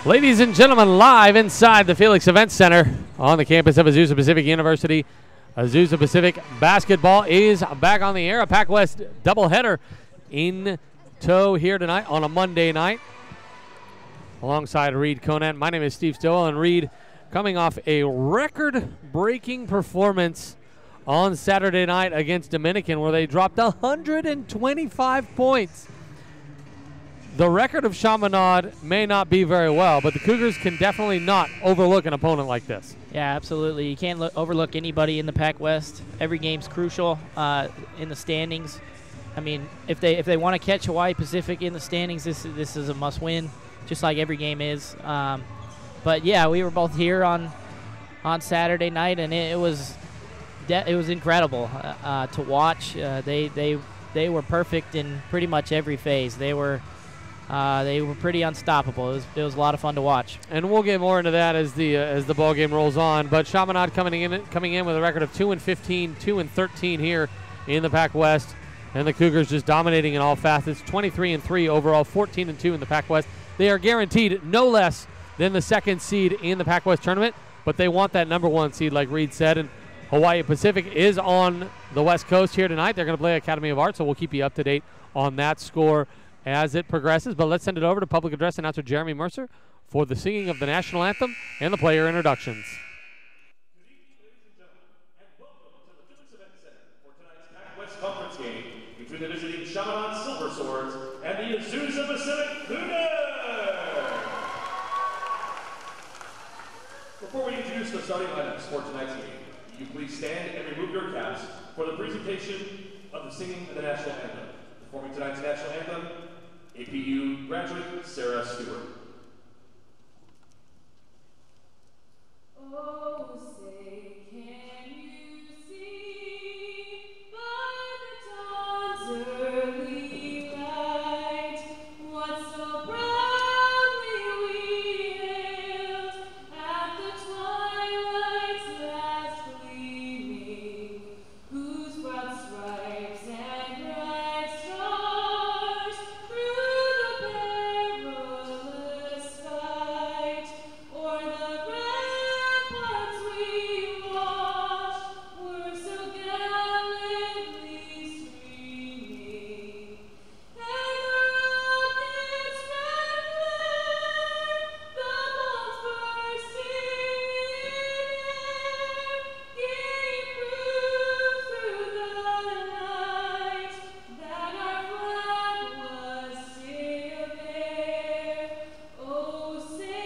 Ladies and gentlemen, live inside the Felix Event Center on the campus of Azusa Pacific University. Azusa Pacific basketball is back on the air. A Pac West doubleheader in tow here tonight on a Monday night. Alongside Reed Conant, my name is Steve Stowell, and Reed coming off a record-breaking performance on Saturday night against Dominican, where they dropped 125 points. The record of Chaminade may not be very well, but the Cougars can definitely not overlook an opponent like this. Yeah, absolutely. You can't overlook anybody in the Pac West. Every game's crucial in the standings. I mean, if they want to catch Hawaii Pacific in the standings, this is a must-win, just like every game is. But yeah, we were both here on Saturday night, and it was incredible to watch. They were perfect in pretty much every phase. They were pretty unstoppable. It was a lot of fun to watch. And we'll get more into that as the ball game rolls on. But Chaminade coming in with a record of 2-15, 2-13 here in the Pac West, and the Cougars just dominating in all facets. 23-3 overall, 14-2 in the Pac West. They are guaranteed no less than the second seed in the Pac West tournament, but they want that number one seed, like Reed said. And Hawaii Pacific is on the West Coast here tonight. They're going to play Academy of Arts, so we'll keep you up to date on that score as it progresses. But let's send it over to public address announcer Jeremy Mercer for the singing of the national anthem and the player introductions. Good evening, ladies and gentlemen, and welcome to the Felix Event Center for tonight's Pac West Conference game between the visiting Chaminade Silver Swords and the Azusa Pacific Cougars. Before we introduce the starting lineups for tonight's game, will you please stand and remove your caps for the presentation of the singing of the national anthem. Performing tonight's national anthem, APU graduate Sarah Stewart. Oh, say, can you see by the dawn's early light what so proudly we hailed at the twilight's last gleaming, whose broad stripes and bright stars through the perilous fight o'er the ramparts we watched were so gallantly streaming, and the rockets red glare, the bombs bursting in air, gave proof through the night that our flag was still there. Oh, say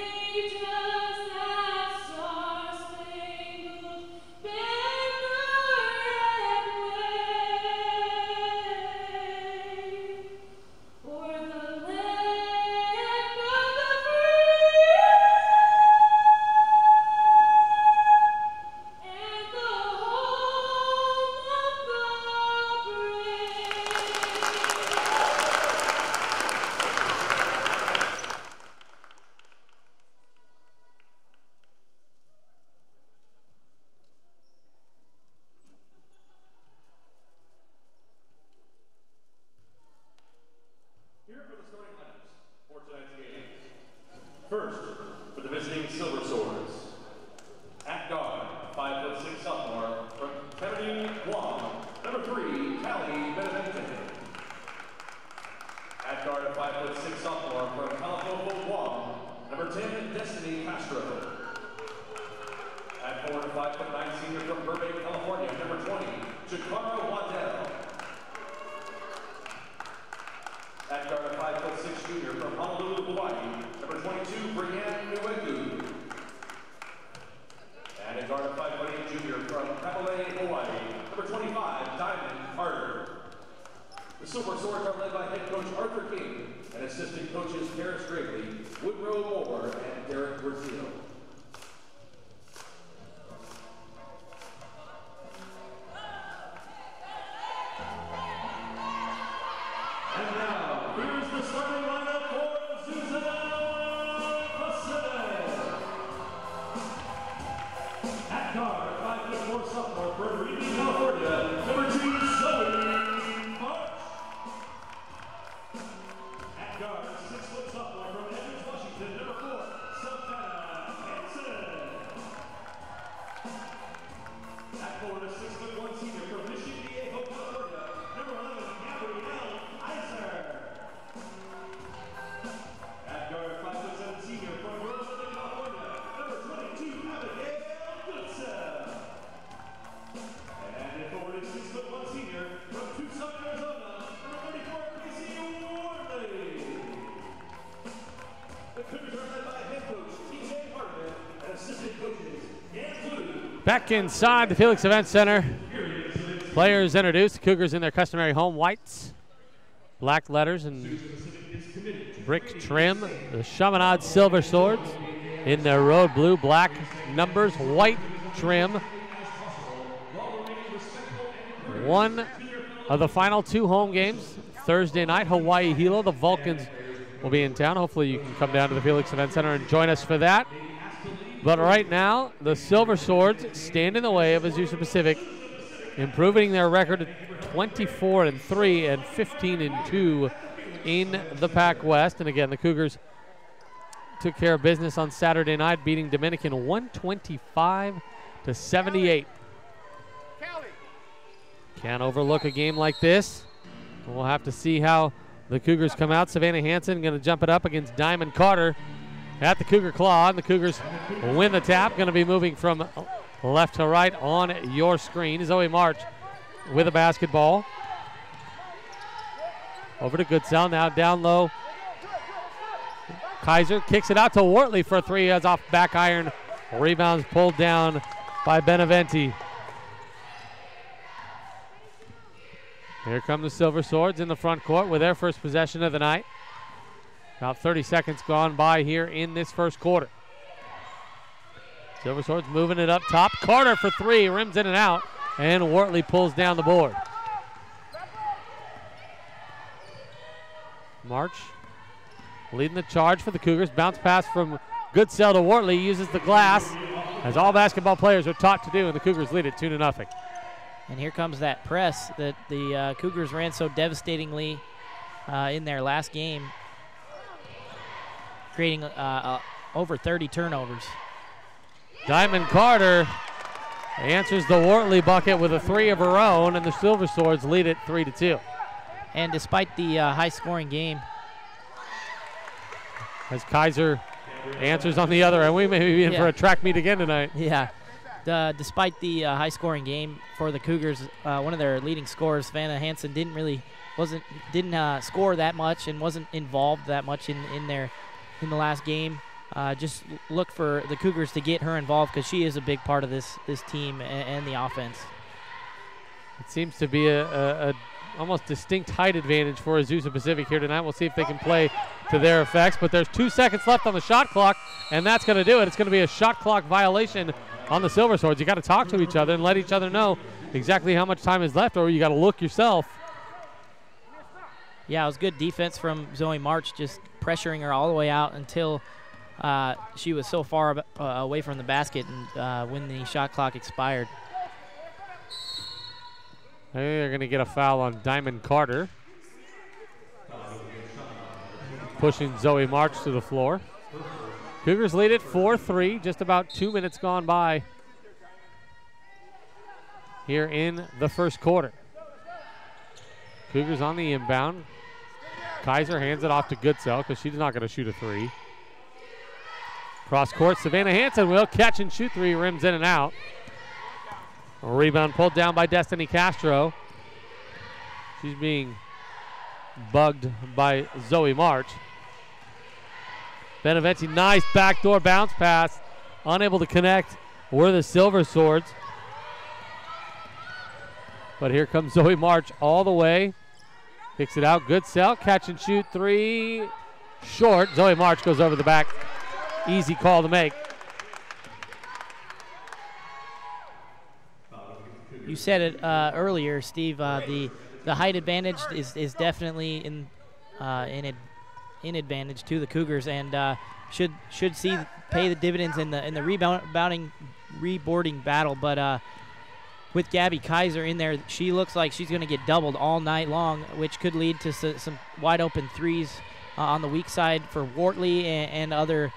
does that star-spangled banner yet wave o'er the land of the free and the home of the Here are the starting lineups for tonight's game. First, for the visiting Silver Swords. At guard, 5'6" sophomore from Cameroon, Guam, number 3, Callie Benavente. At guard, a 5'6" sophomore from California, Guam, number 10, Destiny Castro. At forward, 5'9" senior from Burbank, California, number 20, Chikara Waddell. At guard, a 5'6" junior from Honolulu, Hawaii, number 22, Brianne Uwegu. And at guard, a 5'8" junior from Kapolei, Hawaii, number 25, Diamond Carter. The Silver Swords are led by head coach Arthur King and assistant coaches Paris Gravely, Woodrow Moore, and Derek Brazil. And now, here's the starting lineup for Azusa Pacific. forward, a 6'1" senior from Mission Viejo, California, number 11, Gabrielle Iser. At guard, 5'7" senior from Roseville, California, number 22, Abigail Goodsell. And at forward, a 6'1" senior from Tucson, Arizona, number 34, Casey Worley. The Cougars are led by head coach TJ Hartman and assistant coaches Dan Blue. Back inside the Felix Event Center. Players introduced. The Cougars in their customary home whites, black letters and brick trim. The Chaminade Silver Swords in their road blue, black numbers, white trim. One of the final two home games Thursday night, Hawaii Hilo. The Vulcans will be in town. Hopefully you can come down to the Felix Event Center and join us for that. But right now, the Silver Swords stand in the way of Azusa Pacific, improving their record to 24-3 and 15-2 in the Pac West. And again, the Cougars took care of business on Saturday night, beating Dominican 125-78. Can't overlook a game like this. We'll have to see how the Cougars come out. Savannah Hansen going to jump it up against Diamond Carter at the Cougar Claw, and the Cougars win the tap. Going to be moving from left to right on your screen. Zoe March with a basketball. Over to Goodsell, now down low. Kaiser kicks it out to Wortley for a three. Has off back iron. Rebounds pulled down by Beneventi. Here come the Silver Swords in the front court with their first possession of the night. About 30 seconds gone by here in this first quarter. Silver Swords moving it up top. Carter for three, rims in and out, and Wortley pulls down the board. March leading the charge for the Cougars. Bounce pass from Goodsell to Wortley, uses the glass, as all basketball players are taught to do, and the Cougars lead it 2-0. And here comes that press that the Cougars ran so devastatingly in their last game, creating over 30 turnovers. Diamond Carter answers the Wortley bucket with a three of her own, and the Silver Swords lead it 3-2. And despite the high-scoring game, as Kaiser answers on the other end, we may be in for a track meet again tonight. yeah. Despite the high-scoring game for the Cougars, one of their leading scorers, Savannah Hansen, didn't score that much and wasn't involved that much in the last game. Just look for the Cougars to get her involved, because she is a big part of this team and the offense. It seems to be a almost distinct height advantage for Azusa Pacific here tonight. We'll see if they can play to their effects, but there's 2 seconds left on the shot clock, and that's going to do it. It's going to be a shot clock violation on the Silver Swords. You got to talk to each other and let each other know exactly how much time is left, or you got to look yourself. Yeah, it was good defense from Zoe March, just pressuring her all the way out until she was so far away from the basket and when the shot clock expired. I think they're going to get a foul on Diamond Carter, pushing Zoe March to the floor. Cougars lead it 4-3, just about 2 minutes gone by here in the first quarter. Cougars on the inbound. Kaiser hands it off to Goodsell because she's not going to shoot a three. Cross court, Savannah Hansen will catch and shoot three, rims in and out. A rebound pulled down by Destiny Castro. She's being bugged by Zoe March. Beneventi, nice backdoor bounce pass. Unable to connect were the Silver Swords. But here comes Zoe March all the way. Kicks it out, Goodsell, catch and shoot three. Short, Zoe March goes over the back. Easy call to make. You said it earlier, Steve. The height advantage is definitely in advantage to the Cougars, and should pay the dividends in the reboarding battle. But with Gabby Kaiser in there, she looks like she's going to get doubled all night long, which could lead to some wide open threes on the weak side for Wortley and other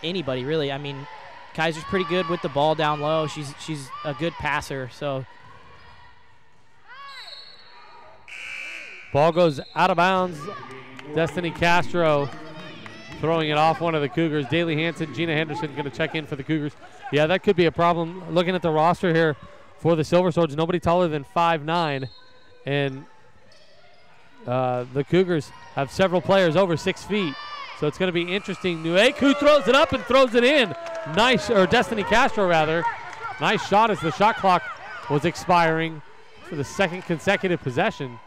anybody really. I mean, Kaiser's pretty good with the ball down low. She's a good passer. So Ball goes out of bounds. Destiny Castro throwing it off one of the Cougars. Daly Hansen, Gina Henderson going to check in for the Cougars. Yeah, that could be a problem. Looking at the roster here for the Silver Swords, nobody taller than 5'9", and the Cougars have several players over 6 feet. So it's going to be interesting. Nueku throws it up and throws it in. Nice, or Destiny Castro rather. Nice shot as the shot clock was expiring for the second consecutive possession.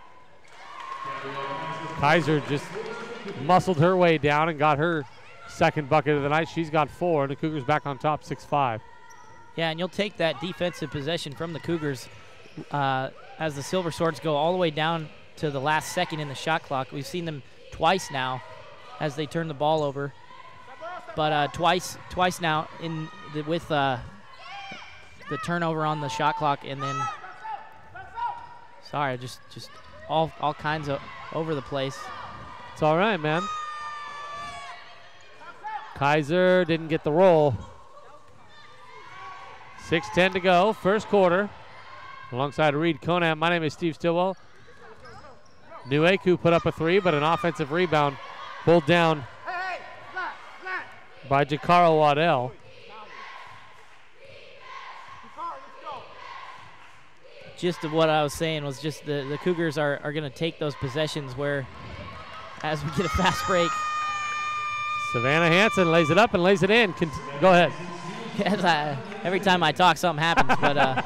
Kaiser just muscled her way down and got her second bucket of the night. She's got 4, and the Cougars back on top 6-5. yeah, and you'll take that defensive possession from the Cougars as the Silver Swords go all the way down to the last second in the shot clock. We've seen them twice now as they turn the ball over, but twice now with the turnover on the shot clock, and then sorry, just all kinds of over the place. It's all right, man. Kaiser didn't get the roll. 6:10 to go, first quarter. Alongside Reed Conant, my name is Steve Stillwell. Nueku put up a 3, but an offensive rebound pulled down by Jakara Waddell. Just what I was saying was just the Cougars are going to take those possessions where, as we get a fast break. Savannah Hansen lays it up and lays it in. Go ahead. Every time I talk, something happens. But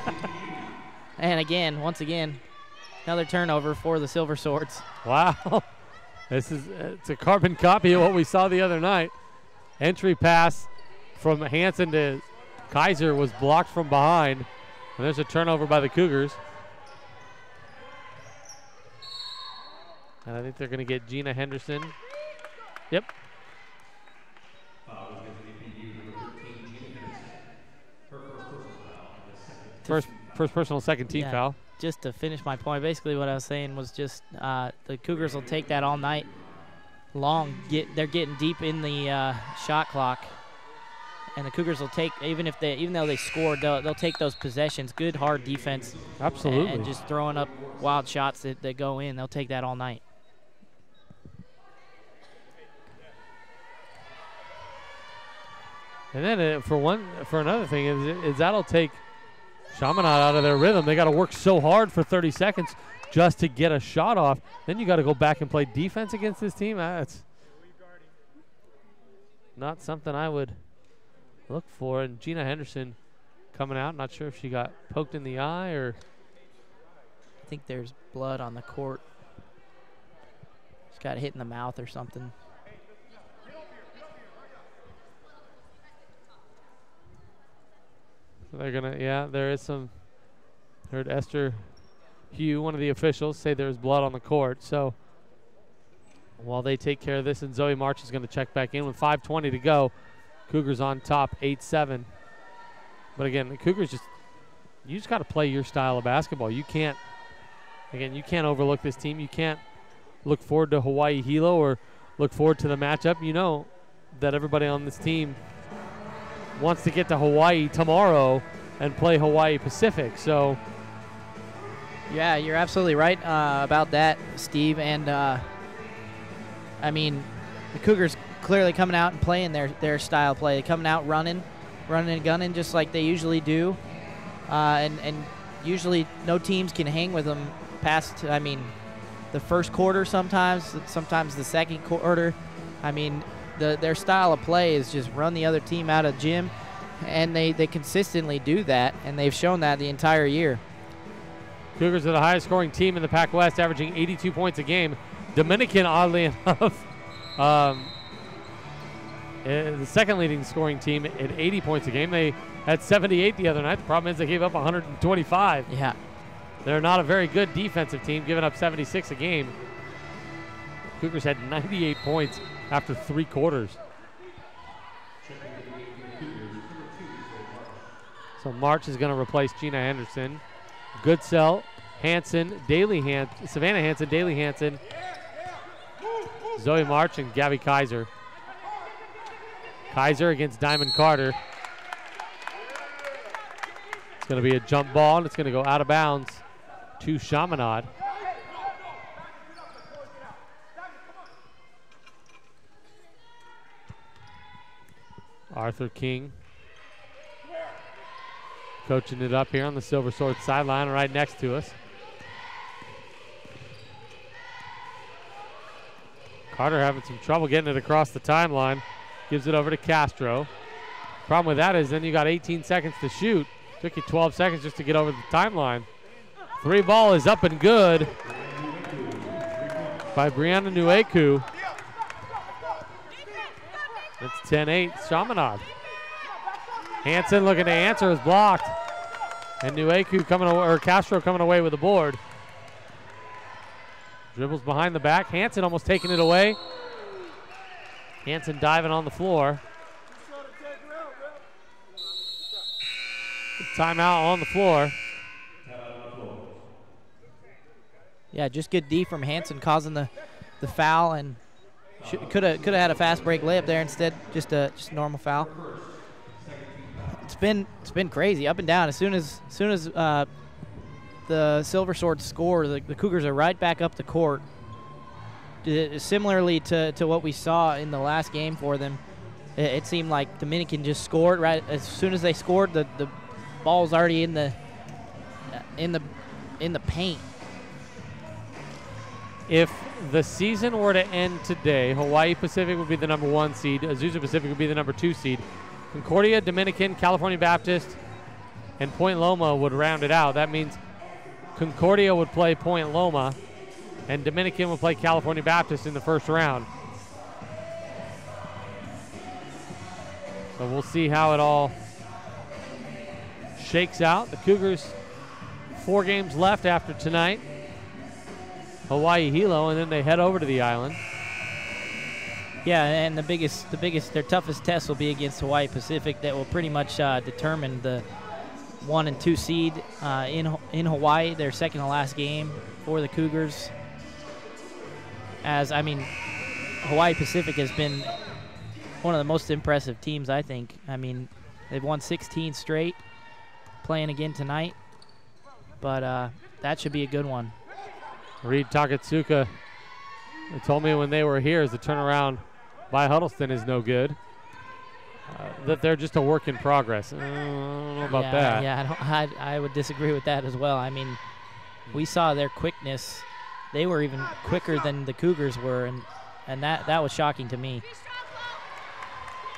and once again, another turnover for the Silver Swords. Wow. It's a carbon copy of what we saw the other night. Entry pass from Hansen to Kaiser was blocked from behind. And there's a turnover by the Cougars. And I think they're going to get Gina Henderson. Yep. First personal, second team foul. Just to finish my point, basically what I was saying was just the Cougars will take that all night long. They're getting deep in the shot clock. And the Cougars will take, even though they scored, they'll take those possessions. Good, hard defense. Absolutely. And just throwing up wild shots that go in. They'll take that all night. And then for another thing is that'll take Chaminade out of their rhythm. They got to work so hard for 30 seconds just to get a shot off. Then you got to go back and play defense against this team. That's not something I would look for. And Gina Henderson coming out. Not sure if she got poked in the eye or. I think there's blood on the court. She's got hit in the mouth or something. They're gonna, there is some. Heard Esther Hugh, one of the officials, say there's blood on the court. So while they take care of this, and Zoe March is going to check back in with 5:20 to go. Cougars on top, 8-7. But again, the Cougars you just got to play your style of basketball. You can't overlook this team. You can't look forward to Hawaii Hilo or look forward to the matchup. You know that everybody on this team wants to get to Hawaii tomorrow and play Hawaii Pacific. So, yeah, you're absolutely right about that, Steve. And I mean, the Cougars clearly coming out and playing their style play. They're coming out running and gunning just like they usually do. And usually no teams can hang with them past, the first quarter sometimes the second quarter. Their style of play is just run the other team out of gym, and they consistently do that, and they've shown that the entire year. Cougars are the highest scoring team in the Pac-West, averaging 82 points a game. Dominican, oddly enough, the second leading scoring team at 80 points a game. They had 78 the other night. The problem is they gave up 125. Yeah. They're not a very good defensive team, giving up 76 a game. Cougars had 98 points after 3 quarters. So March is going to replace Gina Henderson. Goodsell, Hansen, Savannah Hansen, Daly Hansen, Zoe March, and Gabby Kaiser. Kaiser against Diamond Carter. It's going to be a jump ball, and it's going to go out of bounds to Chaminade. Arthur King coaching it up here on the Silver Sword sideline right next to us. Carter having some trouble getting it across the timeline. Gives it over to Castro. Problem with that is then you got 18 seconds to shoot. Took you 12 seconds just to get over the timeline. 3 ball is up and good by Brianna Nueku. It's 10-8, Chaminade. Hanson looking to answer is blocked. And Nueku coming away, or Castro coming away with the board. Dribbles behind the back. Hanson almost taking it away. Hanson diving on the floor. Timeout on the floor. Yeah, just good D from Hanson causing the foul, and could have had a fast break layup there instead. Just a normal foul. It's been crazy up and down. As soon as the Silver Swords score, the Cougars are right back up the court. Similarly to what we saw in the last game for them, it seemed like Dominican just scored right as soon as they scored. The ball's already in the paint. If the season were to end today, Hawaii Pacific would be the number 1 seed. Azusa Pacific would be the number 2 seed. Concordia, Dominican, California Baptist, and Point Loma would round it out. That means Concordia would play Point Loma, and Dominican would play California Baptist in the first round. So we'll see how it all shakes out. The Cougars, 4 games left after tonight. Hawaii Hilo, and then they head over to the island. Yeah, and their toughest test will be against Hawaii Pacific. That will pretty much determine the 1 and 2 seed in Hawaii. Their second to last game for the Cougars. As I mean, Hawaii Pacific has been one of the most impressive teams, I think. I mean, they've won 16 straight, playing again tonight. But that should be a good one. Reed Takatsuka told me when they were here is the turnaround by Huddleston is no good. That they're just a work in progress. I don't know about that. Yeah, I would disagree with that as well. I mean, we saw their quickness. They were even quicker than the Cougars were, and that was shocking to me.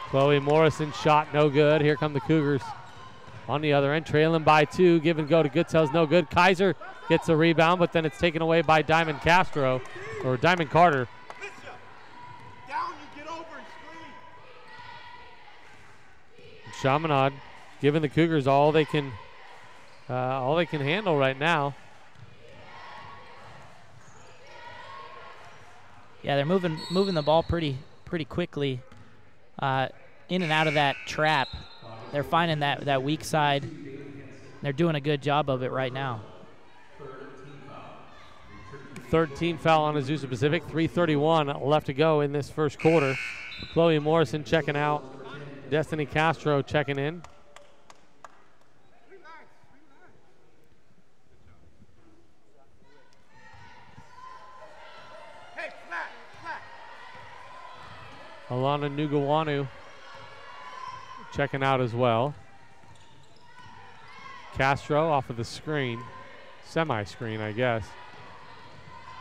Chloe Morrison shot no good. Here come the Cougars on the other end, trailing by 2. Give and go to Goodsell's no good. Kaiser gets a rebound, but then it's taken away by Diamond Castro, or Diamond Carter. Chaminade giving the Cougars all they can handle right now. Yeah, they're moving the ball pretty quickly in and out of that trap. They're finding that weak side. They're doing a good job of it right now. 13 foul on Azusa Pacific. 3:31 left to go in this first quarter. Chloe Morrison checking out. Destiny Castro checking in. Alana Nugawanu checking out as well. Castro off of the screen. Semi-screen, I guess.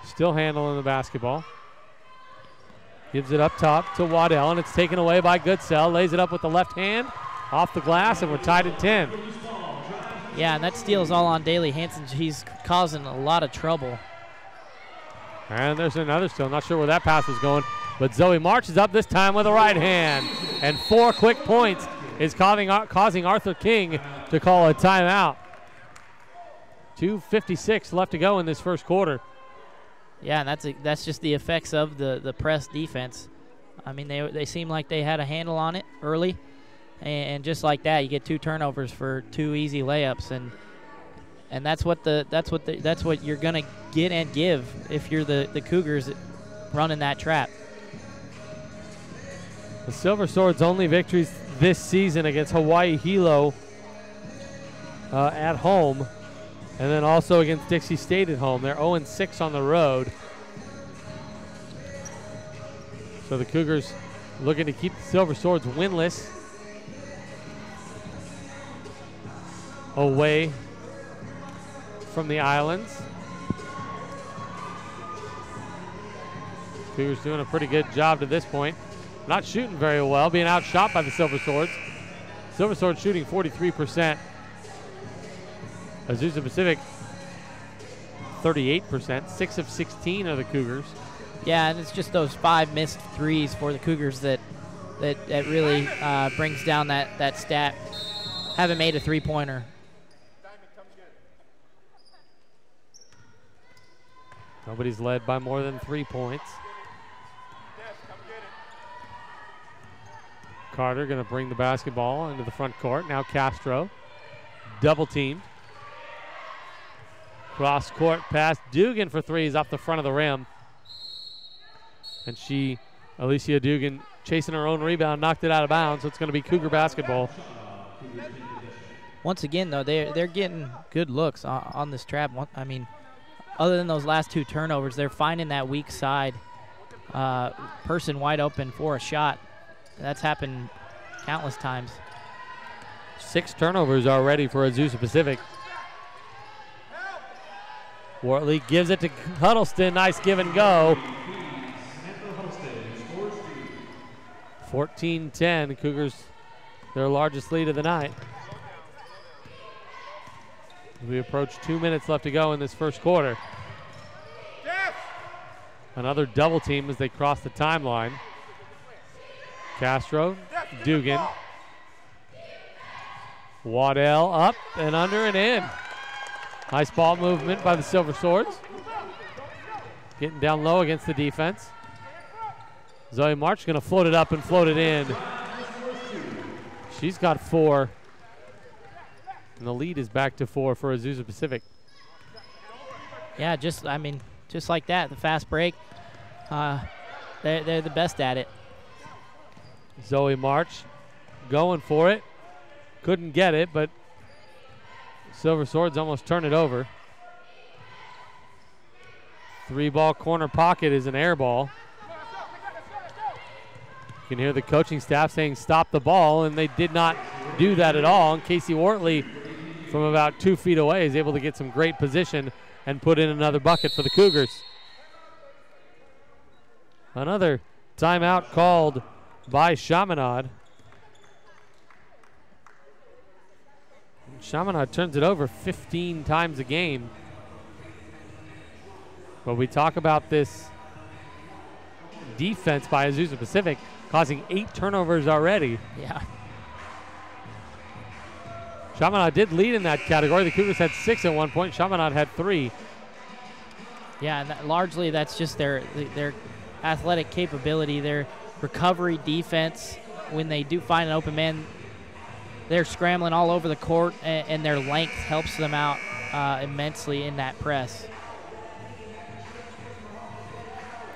Still handling the basketball. Gives it up top to Waddell, and it's taken away by Goodsell. Lays it up with the left hand off the glass, and we're tied at 10. Yeah, and that steal is all on Daly Hanson. He's causing a lot of trouble. And there's another steal. Not sure where that pass was going, but Zoe March is up this time with a right hand. And 4 quick points is causing Arthur King to call a timeout. 2:56 left to go in this first quarter. Yeah, and that's just the effects of the press defense. I mean, they seem like they had a handle on it early, and just like that, you get 2 turnovers for 2 easy layups, and that's what you're gonna get and give if you're the Cougars running that trap. The Silver Swords' only victories this season against Hawaii Hilo at home, and then also against Dixie State at home. They're 0-6 on the road. So the Cougars looking to keep the Silver Swords winless away from the Islands. Cougars doing a pretty good job to this point. Not shooting very well, being outshot by the Silver Swords. Silver Swords shooting 43%. Azusa Pacific 38%. 6 of 16 are the Cougars. Yeah, and it's just those 5 missed threes for the Cougars that really brings down that stat. Haven't made a three-pointer. Nobody's led by more than 3 points. Carter going to bring the basketball into the front court. Now Castro, double teamed. Cross court pass. Dugan for threes off the front of the rim. And Alicia Dugan, chasing her own rebound, knocked it out of bounds. So it's going to be Cougar basketball. Once again, though, they're getting good looks on this trap. I mean, other than those last 2 turnovers, they're finding that weak side person wide open for a shot. That's happened countless times. 6 turnovers already for Azusa Pacific. Wortley gives it to Huddleston. Nice give and go. 14-10. Cougars, their largest lead of the night. We approach 2 minutes left to go in this first quarter. Another double team as they cross the timeline. Castro, Dugan. Waddell up and under and in. Nice ball movement by the Silver Swords. Getting down low against the defense. Zoe March going to float it up and float it in. She's got 4. And the lead is back to 4 for Azusa Pacific. Yeah, just like that, the fast break. They're the best at it. Zoe March going for it. Couldn't get it, but Silver Swords almost turn it over. 3-ball corner pocket is an air ball. You can hear the coaching staff saying stop the ball, and they did not do that at all. And Casey Wortley from about 2 feet away is able to get some great position and put in another bucket for the Cougars. Another timeout called by Chaminade. Chaminade turns it over 15 times a game. But we talk about this defense by Azusa Pacific, causing 8 turnovers already. Yeah. Chaminade did lead in that category. The Cougars had 6 at one point. Chaminade had 3. Yeah, and largely that's just their athletic capability, their recovery defense. When they do find an open man, they're scrambling all over the court, and their length helps them out immensely in that press.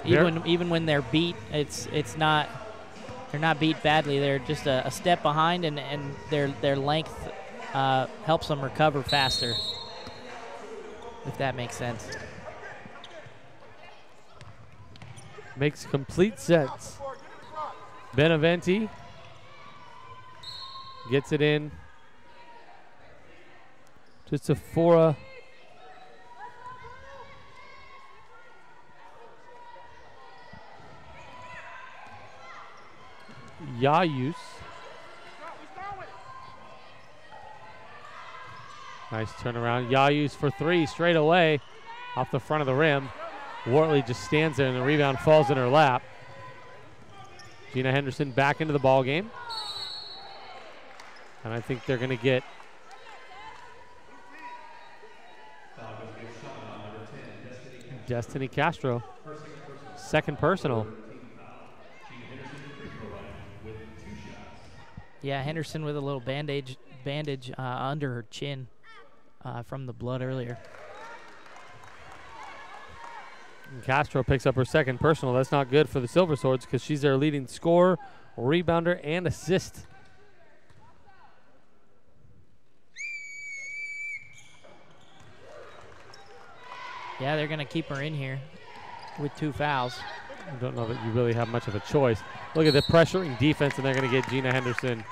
Even when they're beat, they're not beat badly. They're just a step behind, and their length helps them recover faster, if that makes sense. Makes complete sense. Beneventi gets it in to Sephora. Yayus. Nice turnaround. Yayus for 3 straight away off the front of the rim. Wortley just stands there and the rebound falls in her lap. Gina Henderson back into the ball game. And I think they're going to get Destiny Castro. Second personal. Yeah, Henderson with a little bandage under her chin from the blood earlier. And Castro picks up her second personal. That's not good for the Silver Swords because she's their leading scorer, rebounder, and assist. Yeah, they're going to keep her in here with 2 fouls. I don't know that you really have much of a choice. Look at the pressuring defense, and they're going to get Gina Henderson.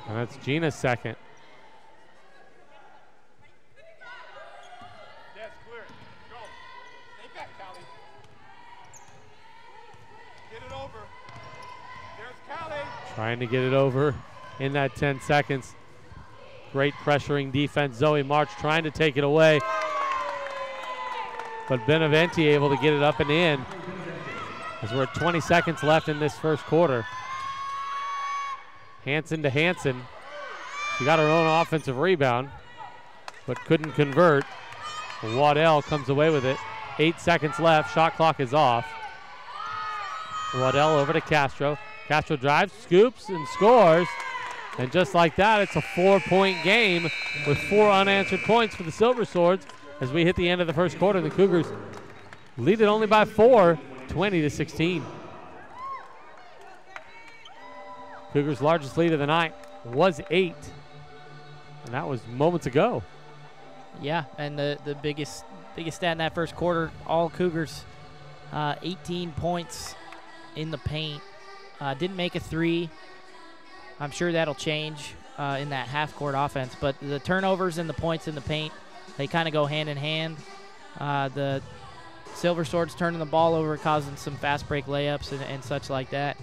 And that's Gina's second. That's clear. Go. Stay back, Callie. Get it over. There's Callie. Trying to get it over in that 10 seconds. Great pressuring defense. Zoe March trying to take it away. But Beneventi able to get it up and in as we're at 20 seconds left in this first quarter. Hanson to Hanson. She got her own offensive rebound, but couldn't convert. Waddell comes away with it. 8 seconds left. Shot clock is off. Waddell over to Castro. Castro drives, scoops, and scores. And just like that, it's a 4-point game with 4 unanswered points for the Silver Swords as we hit the end of the first quarter. The Cougars lead it only by 4, 20-16. Cougars' largest lead of the night was 8, and that was moments ago. Yeah, and the biggest stat in that first quarter, all Cougars, 18 points in the paint. Didn't make a 3. I'm sure that'll change in that half-court offense, but the turnovers and the points in the paint, they kind of go hand in hand. The Silver Swords turning the ball over, causing some fast break layups and such like that.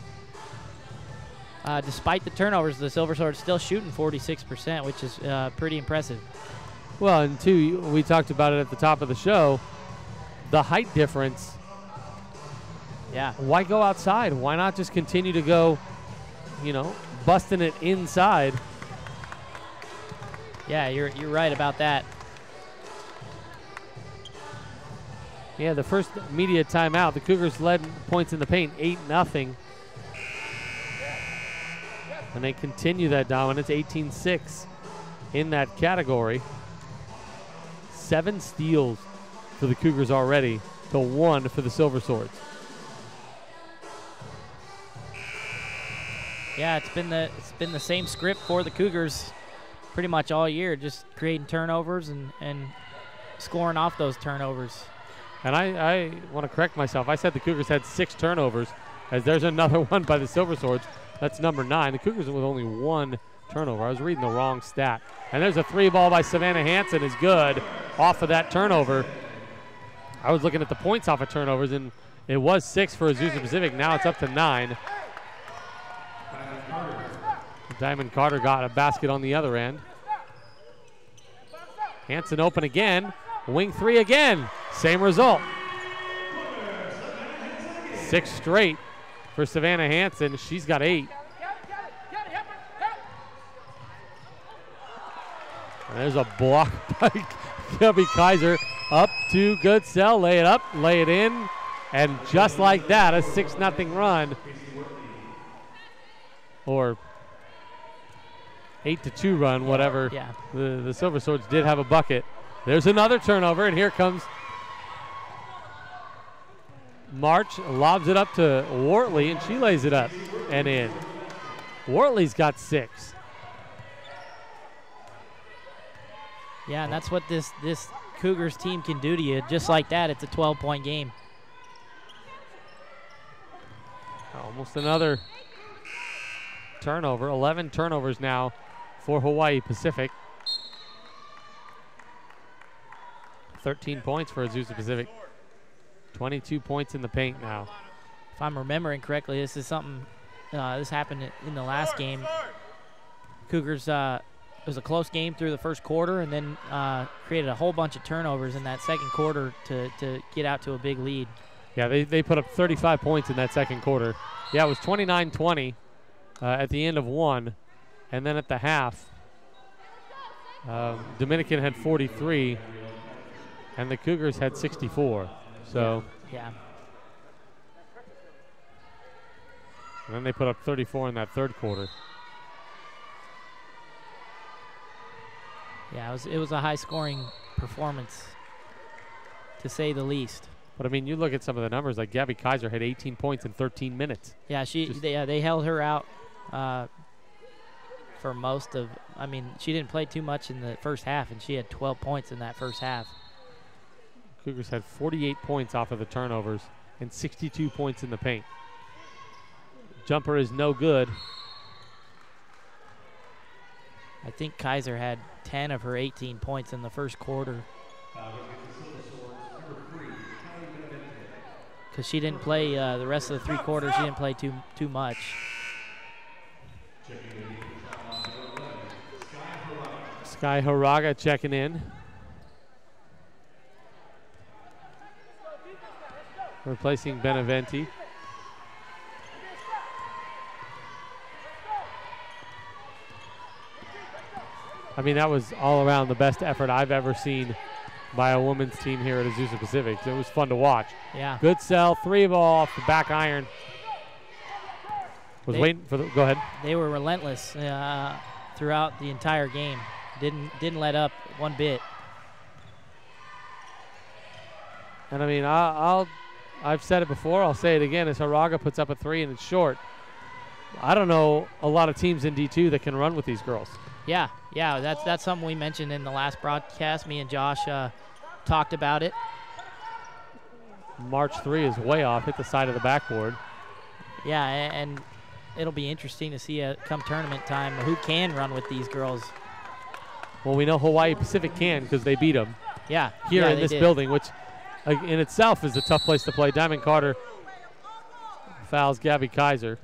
Despite the turnovers, the Silver Swords still shooting 46%, which is pretty impressive. Well, and two, we talked about it at the top of the show, the height difference. Yeah. Why go outside? Why not just continue to go, busting it inside? Yeah, you're right about that. Yeah, the first media timeout, the Cougars led points in the paint, 8-0. And they continue that dominance, 18-6 in that category. 7 steals for the Cougars already to 1 for the Silver Swords. Yeah, it's been the same script for the Cougars pretty much all year, just creating turnovers and scoring off those turnovers. And I want to correct myself. I said the Cougars had 6 turnovers, as there's another one by the Silver Swords. That's number 9. The Cougars with only 1 turnover. I was reading the wrong stat. And there's a 3 ball by Savannah Hanson is good off of that turnover. I was looking at the points off of turnovers, and it was 6 for Azusa Pacific. Now it's up to 9. Diamond Carter got a basket on the other end. Hanson open again. Wing 3 again. Same result. 6 straight for Savannah Hanson. She's got 8. And there's a block by Gabby Kaiser. Up to Goodsell. Lay it up, lay it in. And just like that, a 6-0 run. Or 8-2 run, whatever. Yeah. The Silver Swords did have a bucket. There's another turnover, and here comes March. Lobs it up to Wortley, and she lays it up and in. Wortley's got 6. Yeah, and that's what this Cougars team can do to you. Just like that, it's a 12-point game. Almost another turnover. 11 turnovers now for Hawaii Pacific. 13 points for Azusa Pacific. 22 points in the paint now. If I'm remembering correctly, this is something, this happened in the last game. Cougars, it was a close game through the first quarter and then created a whole bunch of turnovers in that second quarter to get out to a big lead. Yeah, they put up 35 points in that second quarter. Yeah, it was 29-20 at the end of 1. And then at the half, Dominican had 43. And the Cougars had 64. So yeah. And then they put up 34 in that third quarter. Yeah, it was a high-scoring performance, to say the least. But I mean, you look at some of the numbers. Like Gabby Kaiser had 18 points in 13 minutes. Yeah, they held her out for most of. I mean, she didn't play too much in the first half, and she had 12 points in that first half. Cougars had 48 points off of the turnovers and 62 points in the paint. Jumper is no good. I think Kaiser had 10 of her 18 points in the first quarter. Because she didn't play the rest of the 3 quarters. She didn't play too much. Sky Haraga checking in. Replacing Beneventi. I mean, that was all around the best effort I've ever seen by a women's team here at Azusa Pacific. It was fun to watch. Yeah. Good sell, 3 ball off the back iron. Was waiting for the, go ahead. They were relentless throughout the entire game. Didn't let up one bit. And I mean, I've said it before, I'll say it again, as Haraga puts up a 3 and it's short. I don't know a lot of teams in D2 that can run with these girls. Yeah, that's something we mentioned in the last broadcast. Me and Josh talked about it. March 3 is way off, hit the side of the backboard. Yeah, and it'll be interesting to see come tournament time who can run with these girls. Well, we know Hawaii Pacific can because they beat them. Yeah, here in they this did. building, which in itself is a tough place to play. Diamond Carter fouls Gabby Kaiser.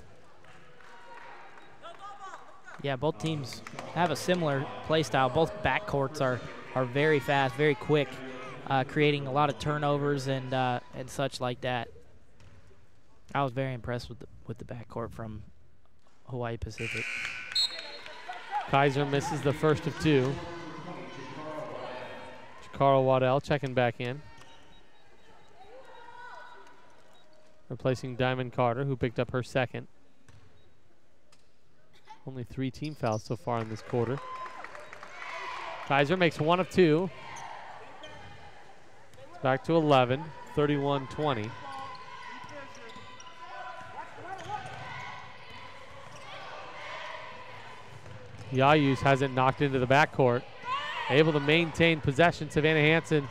Yeah, both teams have a similar play style. Both backcourts are very fast, very quick, creating a lot of turnovers and such like that. I was very impressed with the backcourt from Hawaii Pacific. Kaiser misses the first of 2. Carl Waddell checking back in. Replacing Diamond Carter, who picked up her second. Only 3 team fouls so far in this quarter. Kaiser makes 1 of 2. It's back to 11, 31-20. Yayus has it knocked into the backcourt. Able to maintain possession. Savannah Hansen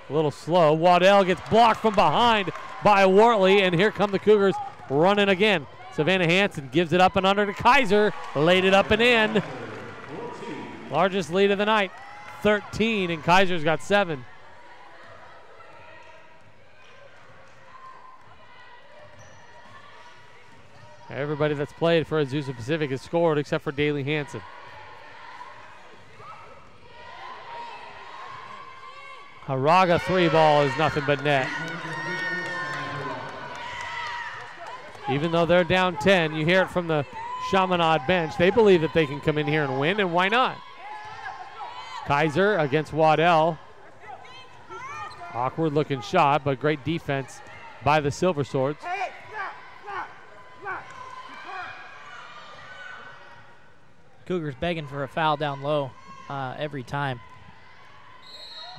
a little slow. Waddell gets blocked from behind by Wortley, and here come the Cougars running again. Savannah Hansen gives it up and under to Kaiser. Laid it up and in. Largest lead of the night, 13, and Kaiser's got 7. Everybody that's played for Azusa Pacific has scored except for Daly Hansen. Haraga 3 ball is nothing but net. Even though they're down 10, you hear it from the Chaminade bench. They believe that they can come in here and win, and why not? Kaiser against Waddell. Awkward looking shot, but great defense by the Silver Swords. Cougars begging for a foul down low every time.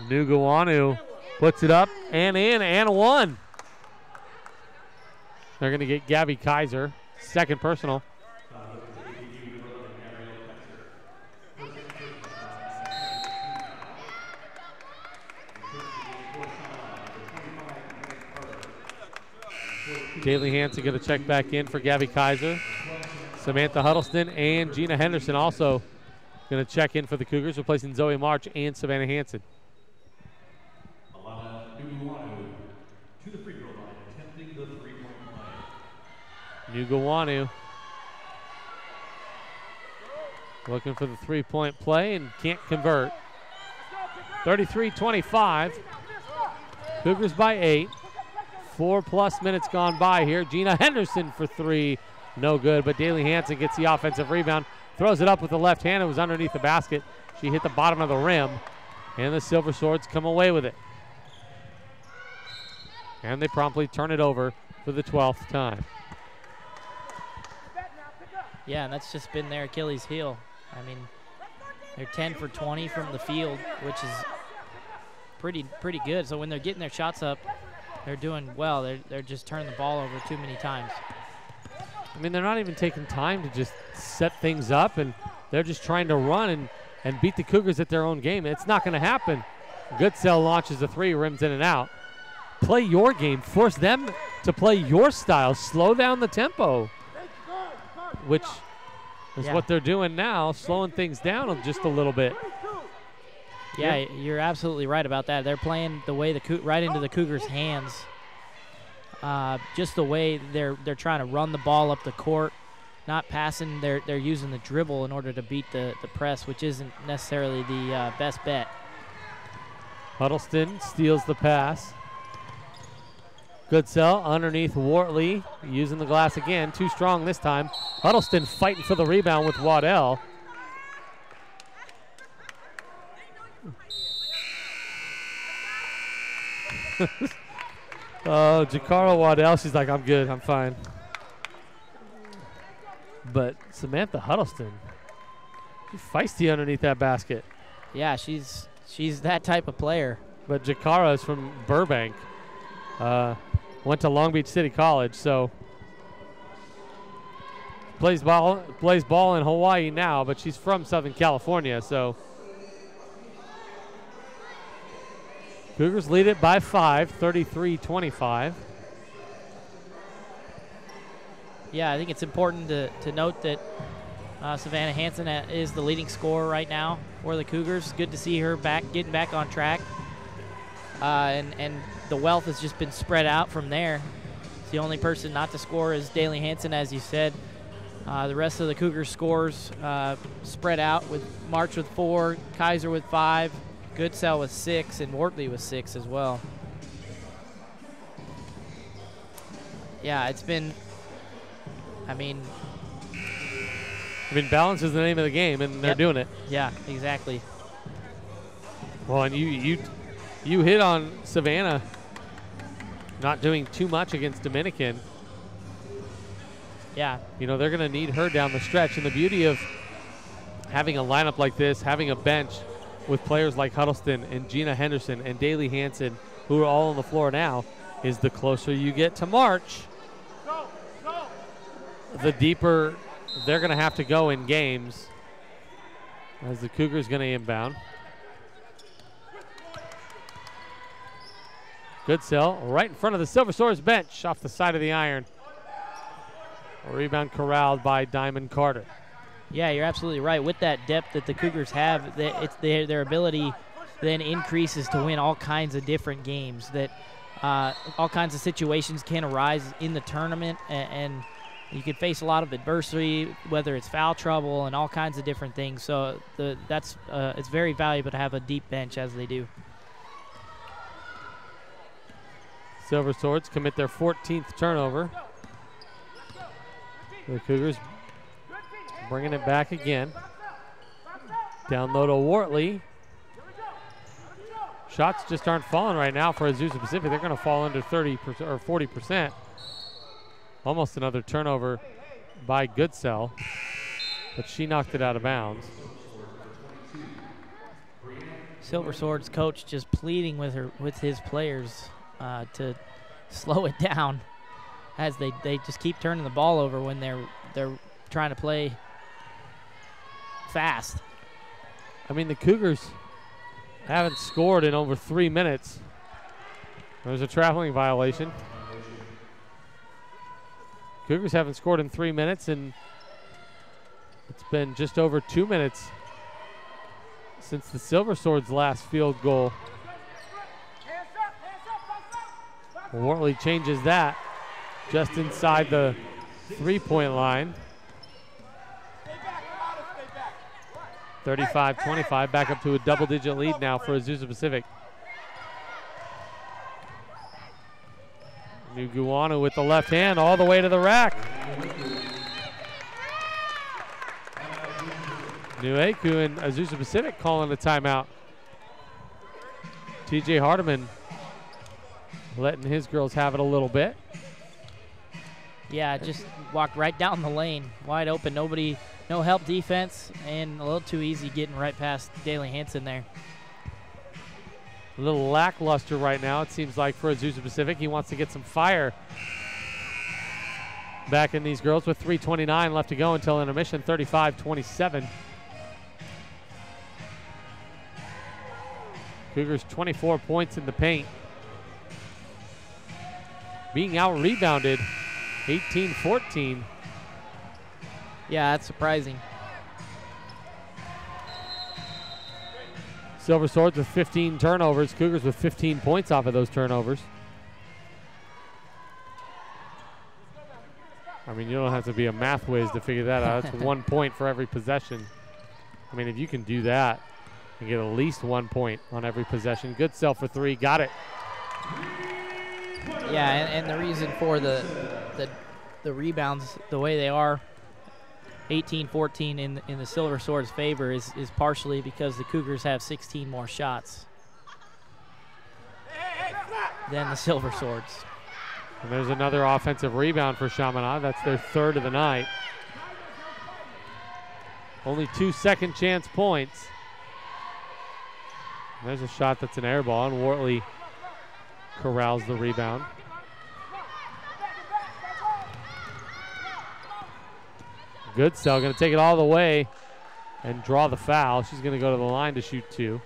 Nugawanu puts it up and in and 1. They're going to get Gabby Kaiser, second personal. Daly Hansen going to check back in for Gabby Kaiser. Samantha Huddleston and Gina Henderson also going to check in for the Cougars, replacing Zoe March and Savannah Hansen. To the free throw line, attempting the 3-point play. Nugawanu looking for the 3-point play and can't convert. 33-25. Cougars by 8. 4+ minutes gone by here. Gina Henderson for 3. No good, but Daly Hansen gets the offensive rebound. Throws it up with the left hand. It was underneath the basket. She hit the bottom of the rim, and the Silver Swords come away with it. And they promptly turn it over for the 12th time. Yeah, and that's just been their Achilles heel. I mean, they're 10 for 20 from the field, which is pretty good. So when they're getting their shots up, they're doing well. They're just turning the ball over too many times. I mean, they're not even taking time to just set things up and They're just trying to run and beat the Cougars at their own game. It's not going to happen. Goodsell launches a three, rims in and out. Play your game. Force them to play your style. Slow down the tempo, which is what they're doing now, slowing things down just a little bit. Yeah, you're absolutely right about that. They're playing the way right into the Cougars' hands. Just the way they're trying to run the ball up the court, not passing. They're using the dribble in order to beat the press, which isn't necessarily the best bet. Huddleston steals the pass. Goodsell underneath Wortley, using the glass again. Too strong this time. Huddleston fighting for the rebound with Waddell. Oh, Jakara Waddell, she's like, I'm good, I'm fine. But Samantha Huddleston, she's feisty underneath that basket. Yeah, she's that type of player. But Jakara is from Burbank. Went to Long Beach City College, so plays ball in Hawaii now, but she's from Southern California, so Cougars lead it by 5, 33-25. Yeah, I think it's important to note that Savannah Hansen is the leading scorer right now for the Cougars. Good to see her getting back on track. And the wealth has just been spread out from there. The only person not to score is Daly Hansen, as you said. The rest of the Cougars scores spread out, with March with 4, Kaiser with 5, Goodsell with 6, and Wortley with 6 as well. Yeah, it's been, I mean, balance is the name of the game, and they're doing it. Yeah, exactly. Well, and you hit on Savannah not doing too much against Dominican. Yeah. You know, they're going to need her down the stretch, and the beauty of having a lineup like this, having a bench with players like Huddleston and Gina Henderson and Daly Hansen, who are all on the floor now, is the closer you get to March, the deeper they're going to have to go in games, as the Cougars going to inbound. Goodsell right in front of the Silver Swords bench off the side of the iron. A rebound corralled by Diamond Carter. Yeah, you're absolutely right. With that depth that the Cougars have, it's their ability then increases to win all kinds of different games. That all kinds of situations can arise in the tournament, and you can face a lot of adversity, whether it's foul trouble and all kinds of different things. So it's very valuable to have a deep bench as they do. Silver Swords commit their 14th turnover. The Cougars bringing it back again. Down low to Wortley. Shots just aren't falling right now for Azusa Pacific. They're going to fall under 30% or 40%. Almost another turnover by Goodsell, but she knocked it out of bounds. Silver Swords coach just pleading with his players to slow it down, as they just keep turning the ball over when they're trying to play fast. I mean, the Cougars haven't scored in over 3 minutes. There's a traveling violation. Cougars haven't scored in 3 minutes, and it's been just over 2 minutes since the Silver Swords' last field goal. Wortley changes that just inside the three-point line. 35-25, back up to a double-digit lead now for Azusa Pacific. Nuguanu with the left hand all the way to the rack. Nueku and Azusa Pacific calling a timeout. TJ Hardiman letting his girls have it a little bit. Yeah, just walked right down the lane, wide open. Nobody, no help defense, and a little too easy getting right past Daly Hansen there. A little lackluster right now, it seems like, for Azusa Pacific. He wants to get some fire back in these girls with 3:29 left to go until intermission. 35-27. Cougars 24 points in the paint. Being out-rebounded, 18-14. Yeah, that's surprising. Silver Swords with 15 turnovers. Cougars with 15 points off of those turnovers. I mean, you don't have to be a math whiz to figure that out. That's 1 point for every possession. I mean, if you can do that and get at least 1 point on every possession. Good sell for three. Got it. Yeah, and the reason for the rebounds the way they are, 18-14 in the Silver Swords' favor, is partially because the Cougars have 16 more shots than the Silver Swords. And there's another offensive rebound for Chaminade. That's their third of the night. Only 2 second chance points. And there's a shot that's an air ball, and Wortley corrals the rebound. Goodsell going to take it all the way and draw the foul. She's going to go to the line to shoot 2.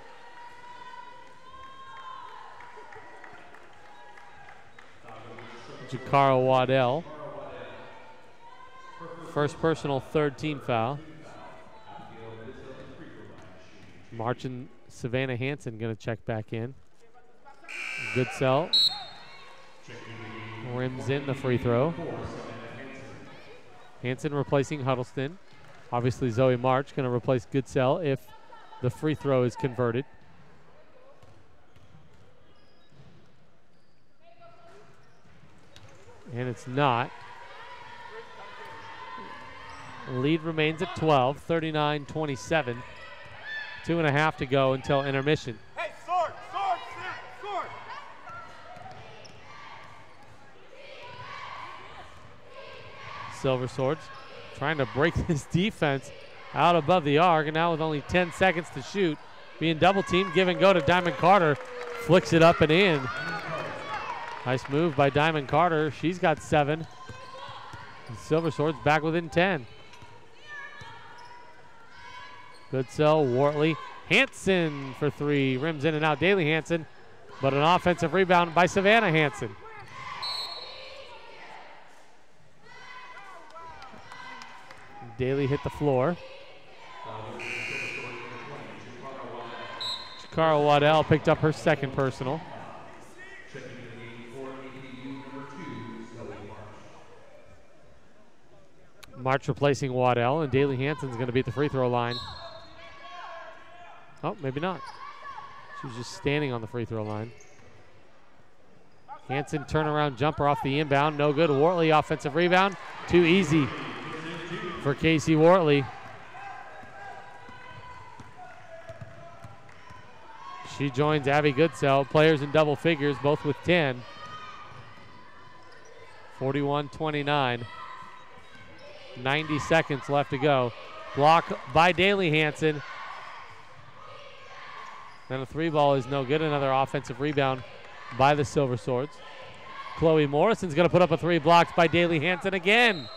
Jakara Waddell. First personal, third team foul. Marching Savannah Hanson going to check back in. Goodsell rims in the free throw. Hanson replacing Huddleston. Obviously Zoe March going to replace Goodsell if the free throw is converted. And it's not. Lead remains at 12, 39-27. 2.5 to go until intermission. Hey, sword, sword, sword. Silver Swords trying to break this defense out above the arc, and now with only 10 seconds to shoot, being double teamed, give and go to Diamond Carter, flicks it up and in. Nice move by Diamond Carter. She's got 7. And Silver Swords back within 10. Goodsell, Wortley, Hanson for 3. Rims in and out, Daly Hanson, but an offensive rebound by Savannah Hanson. Daly hit the floor. Jakara Waddell picked up her second personal. March replacing Waddell, and Daly Hanson's going to be at the free throw line. Oh, maybe not. She was just standing on the free throw line. Hanson turnaround jumper off the inbound. No good. Wortley offensive rebound. Too easy for Casey Wortley. She joins Abby Goodsell. Players in double figures, both with 10. 41-29. 90 seconds left to go. Block by Daly Hanson. Then a 3 ball is no good. Another offensive rebound by the Silver Swords. Chloe Morrison's going to put up a 3, blocked by Daly Hanson again.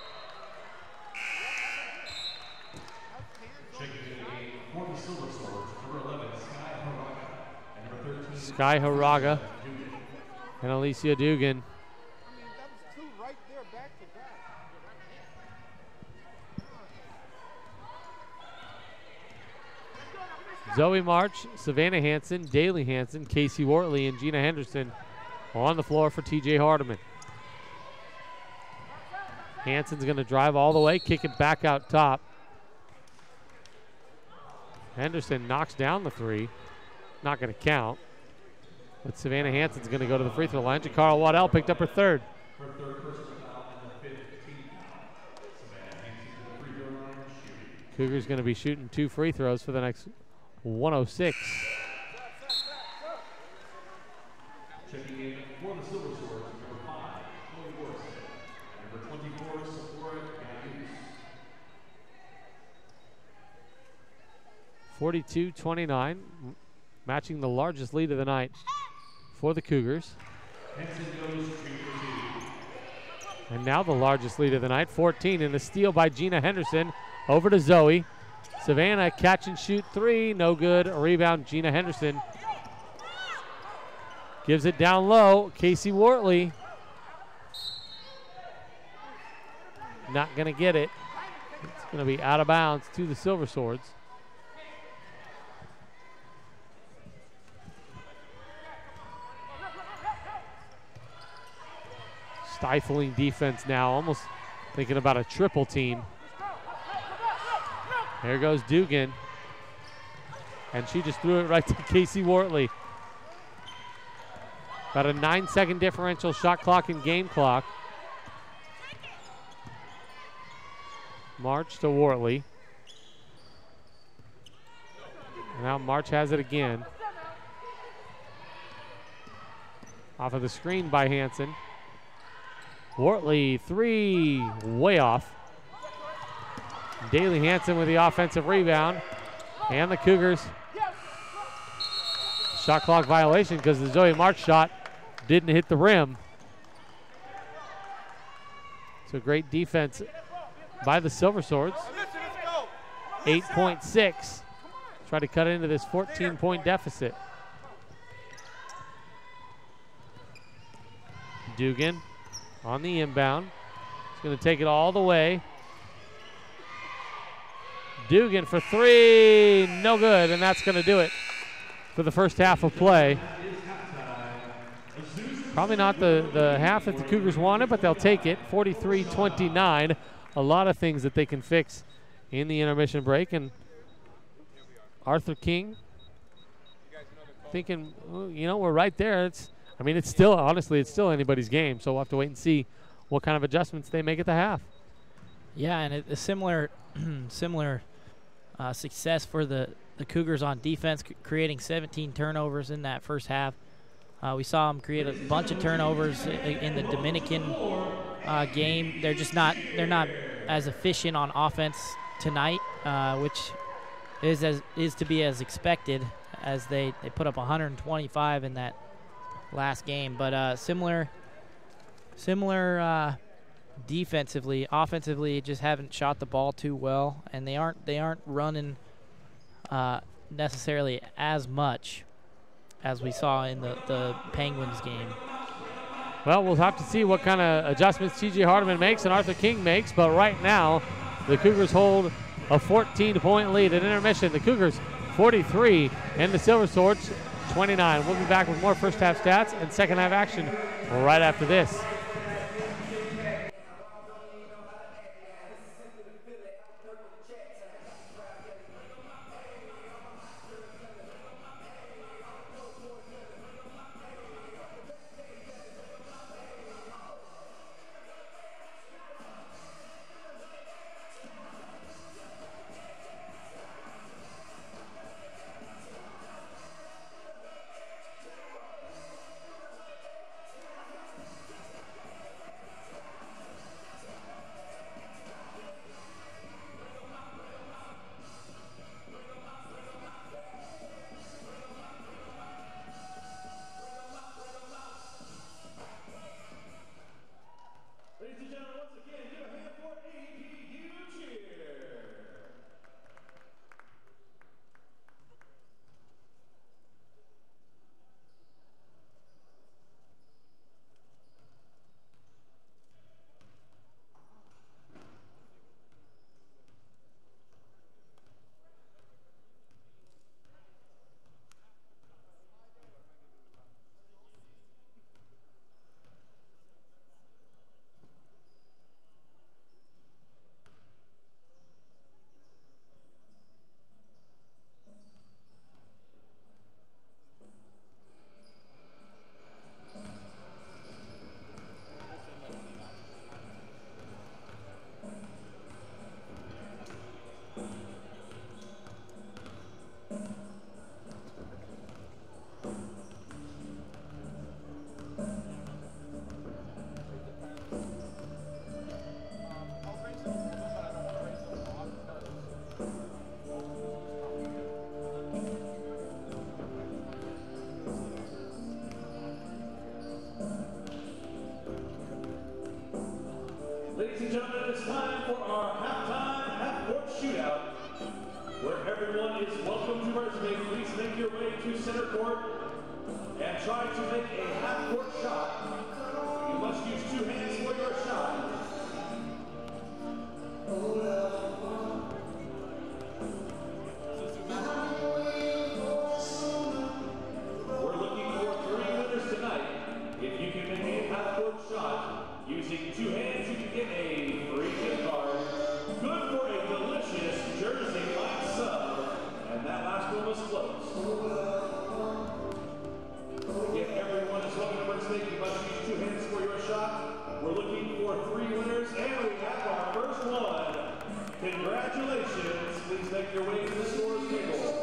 Sky Haraga and Alicia Dugan. Zoe March, Savannah Hanson, Daly Hanson, Casey Wortley, and Gina Henderson on the floor for TJ Hardiman. Hanson's going to drive all the way, kick it back out top. Henderson knocks down the 3. Not going to count. But Savannah Hanson's going to go to the free throw line. Jakara Waddell picked up her third. Cougars going to be shooting 2 free throws for the next 106. Checking in for the Silver Swords, number 5, Chloe Morrison, and number 24, Sephora Gayus. 42-29, matching the largest lead of the night for the Cougars. Henson goes 2 for 2. And now the largest lead of the night, 14, and a steal by Gina Henderson over to Zoe. Savannah catch and shoot 3, no good. A rebound, Gina Henderson. Gives it down low. Casey Wortley. Not going to get it. It's going to be out of bounds to the Silver Swords. Stifling defense now, almost thinking about a triple team. There goes Dugan. And she just threw it right to Casey Wortley. About a 9-second differential, shot clock and game clock. March to Wortley. And now March has it again. Off of the screen by Hanson. Wortley, three, way off. Daly Hanson with the offensive rebound. And the Cougars. Shot clock violation because the Zoe March shot didn't hit the rim. So great defense by the Silver Swords. 8.6. Try to cut into this 14-point deficit. Dugan on the inbound. He's going to take it all the way. Dugan for three, no good, and that's going to do it for the first half of play. Probably not the half that the Cougars wanted, but they'll take it, 43-29. A lot of things that they can fix in the intermission break, and Arthur King thinking, well, you know, we're right there. It's still, honestly, it's still anybody's game, so we'll have to wait and see what kind of adjustments they make at the half. Yeah, and a similar success for the Cougars on defense, creating 17 turnovers in that first half. We saw them create a bunch of turnovers in the Dominican game. They're not as efficient on offense tonight, which is to be as expected, as they put up 125 in that last game. But similar defensively. Offensively, just haven't shot the ball too well, and they aren't running necessarily as much as we saw in the Penguins game. Well, we'll have to see what kind of adjustments T.J. Hardiman makes and Arthur King makes, but right now the Cougars hold a 14-point lead at intermission. The Cougars 43 and the Silver Swords 29. We'll be back with more first half stats and second half action right after this. Ladies and gentlemen, it's time for our halftime half-court shootout, where everyone is welcome to participate. Please make your way to center court and And try to make a half-court shot. You must use two hands for your shot. We're looking for 3 winners tonight. If you can make a half-court shot using two hands, you can get a free gift card. Good for a delicious Jersey Mike sub. And that last one was close. If everyone is looking for a steak, you must use two hands for your shot. We're looking for 3 winners, and we have our first one. Congratulations. Please make your way to the scorer's table.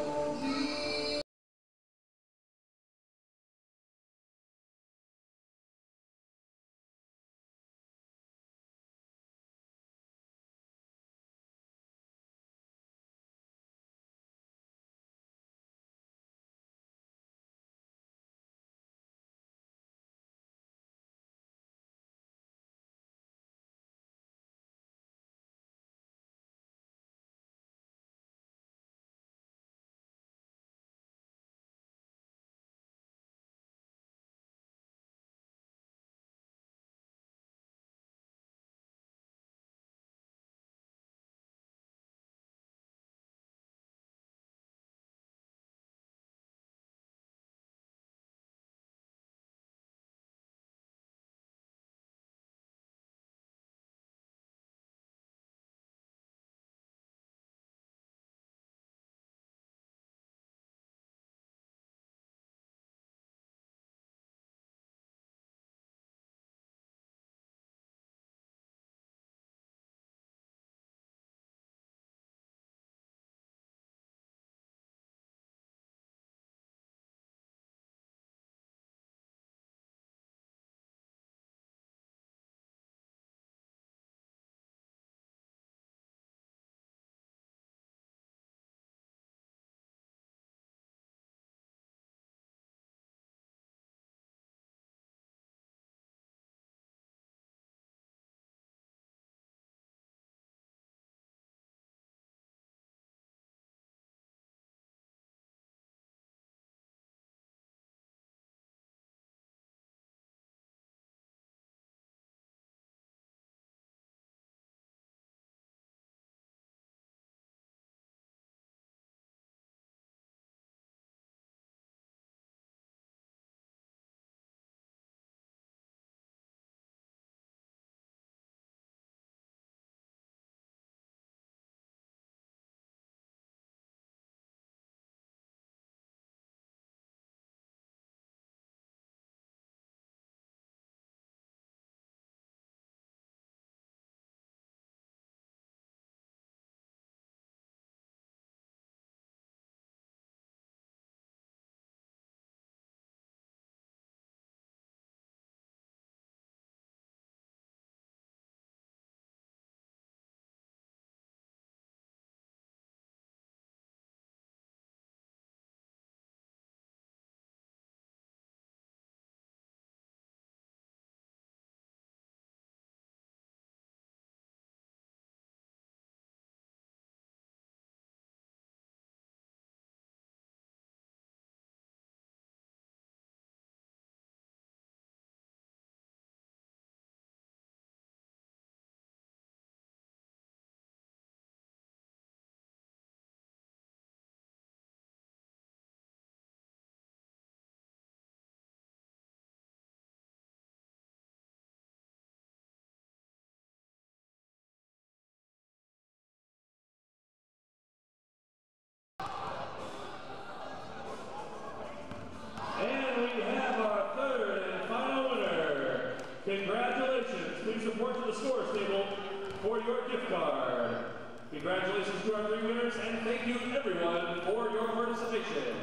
Congratulations. Please report to the scores table for your gift card. Congratulations to our 3 winners, and thank you everyone for your participation.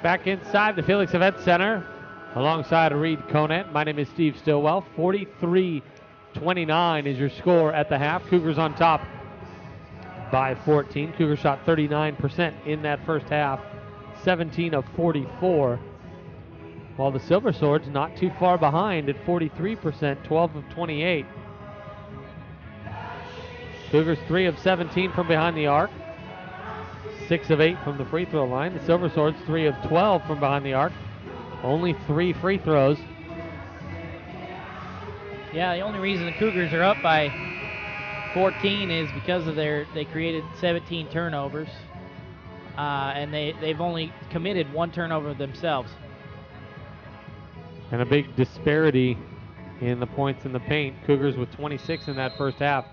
Back inside the Felix Event Center alongside Reed Conant. My name is Steve Stillwell. 43-29 is your score at the half. Cougars on top by 14. Cougars shot 39% in that first half, 17 of 44. While the Silver Swords not too far behind at 43%, 12 of 28. Cougars 3 of 17 from behind the arc, 6 of 8 from the free throw line. The Silver Swords 3 of 12 from behind the arc, only 3 free throws. Yeah, the only reason the Cougars are up by 14 is because of they created 17 turnovers, and they've only committed 1 turnover themselves. And a big disparity in the points in the paint. Cougars with 26 in that first half,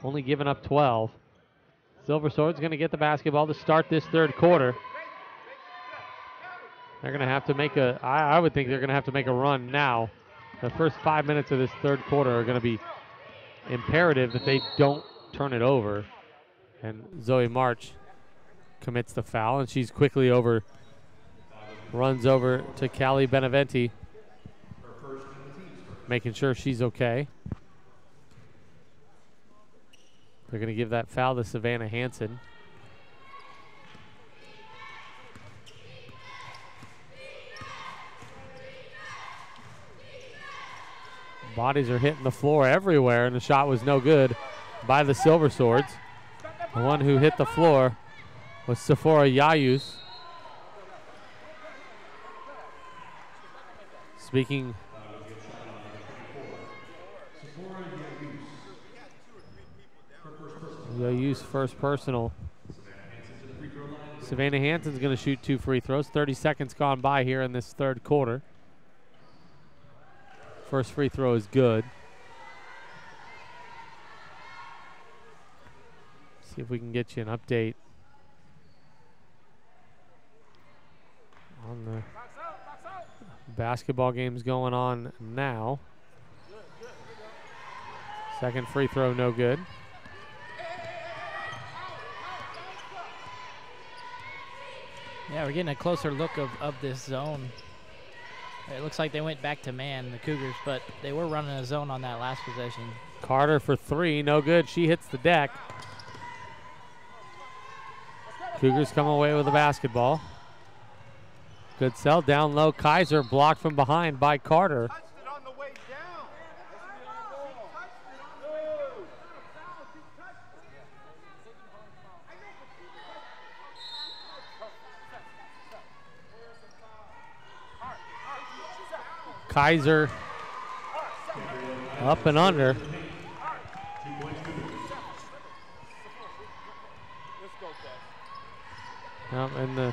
only giving up 12. Silver Swords going to get the basketball to start this third quarter. They're going to have to make I would think they're going to have to make a run now. The first 5 minutes of this third quarter are going to be imperative that they don't turn it over. And Zoe March commits the foul, and she's quickly runs over to Callie Beneventi, making sure she's okay. They're going to give that foul to Savannah Hansen. Bodies are hitting the floor everywhere, and the shot was no good by the Silver Swords. The one who hit the floor was Sephora Yayus. Speaking Yayus first personal. Savannah Hansen's going to shoot 2 free throws. 30 seconds gone by here in this third quarter. First free throw is good. See if we can get you an update on the basketball games going on now. Second free throw, no good. Yeah, we're getting a closer look of this zone. It looks like they went back to man, the Cougars, but they were running a zone on that last possession. Carter for 3, no good. She hits the deck. Cougars come away with the basketball. Good sell down low. Kaiser blocked from behind by Carter. Kaiser up and under. And the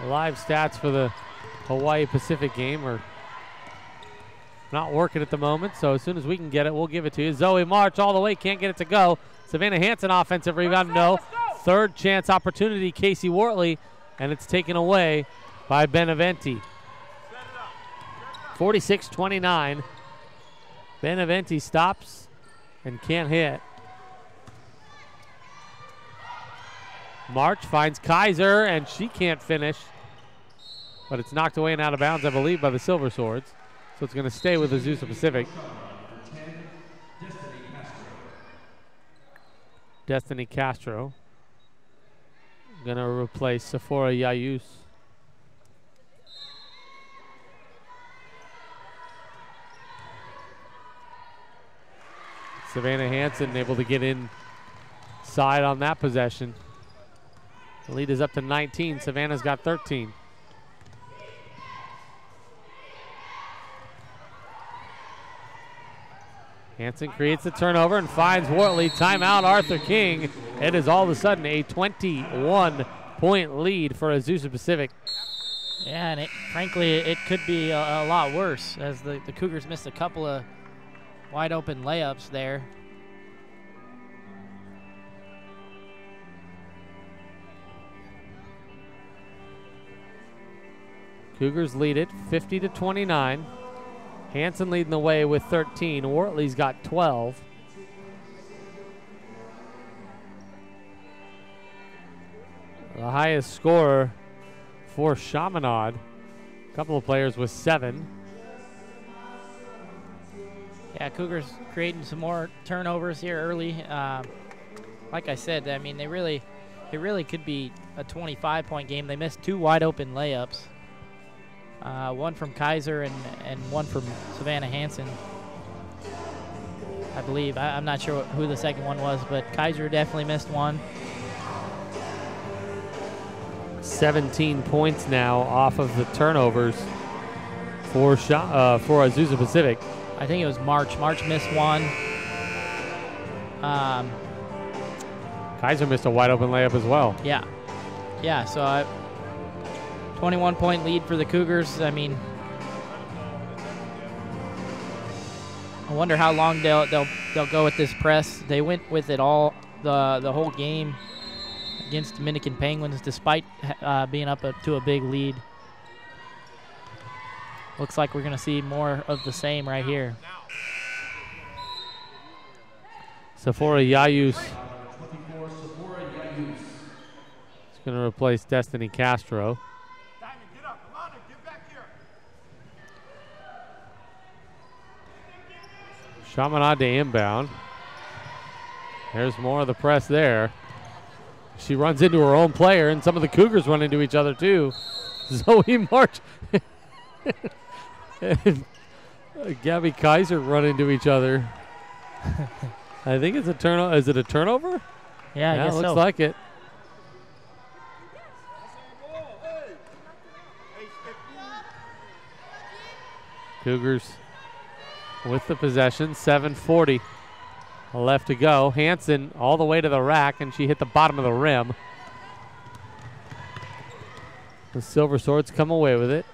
live stats for the Hawaii Pacific game are not working at the moment, so as soon as we can get it, we'll give it to you. Zoe March all the way, can't get it to go. Savannah Hansen offensive rebound, no. Third chance opportunity, Casey Wortley, and it's taken away by Beneventi. 46-29. Beneventi stops and can't hit. March finds Kaiser, and she can't finish. But it's knocked away and out of bounds, I believe, by the Silver Swords. So it's going to stay with Azusa Pacific. Destiny Castro going to replace Sephora Yayus. Savannah Hansen able to get inside on that possession. The lead is up to 19. Savannah's got 13. Hansen creates the turnover and finds Wortley. Timeout, Arthur King. It is all of a sudden a 21-point lead for Azusa Pacific. Yeah, and frankly, it could be a lot worse as the Cougars missed a couple of wide open layups there. Cougars lead it 50-29. Hansen leading the way with 13. Wortley's got 12. The highest scorer for Chaminade. A couple of players with 7. Yeah, Cougars creating some more turnovers here early. Like I said, I mean, it really could be a 25-point game. They missed 2 wide open layups. One from Kaiser and one from Savannah Hansen, I believe. I'm not sure who the second one was, but Kaiser definitely missed one. 17 points now off of the turnovers for Azusa Pacific. I think it was March. March missed one. Kaiser missed a wide open layup as well. Yeah. Yeah, so 21-point lead for the Cougars. I mean, I wonder how long they'll go with this press. They went with it all the whole game against Dominican Penguins, despite being up to a big lead. Looks like we're going to see more of the same right here. Sephora Yayus is going to replace Destiny Castro. Diamond, get up. Come on, get back here. Chaminade to inbound. There's more of the press there. She runs into her own player, and some of the Cougars run into each other too. Zoe March and Gabby Kaiser run into each other. I think it's a turnover. Is it a turnover? Yeah, I guess looks so. like it. Cougars with the possession, 7:40 left to go. Hansen all the way to the rack, and she hit the bottom of the rim. The Silver Swords come away with it.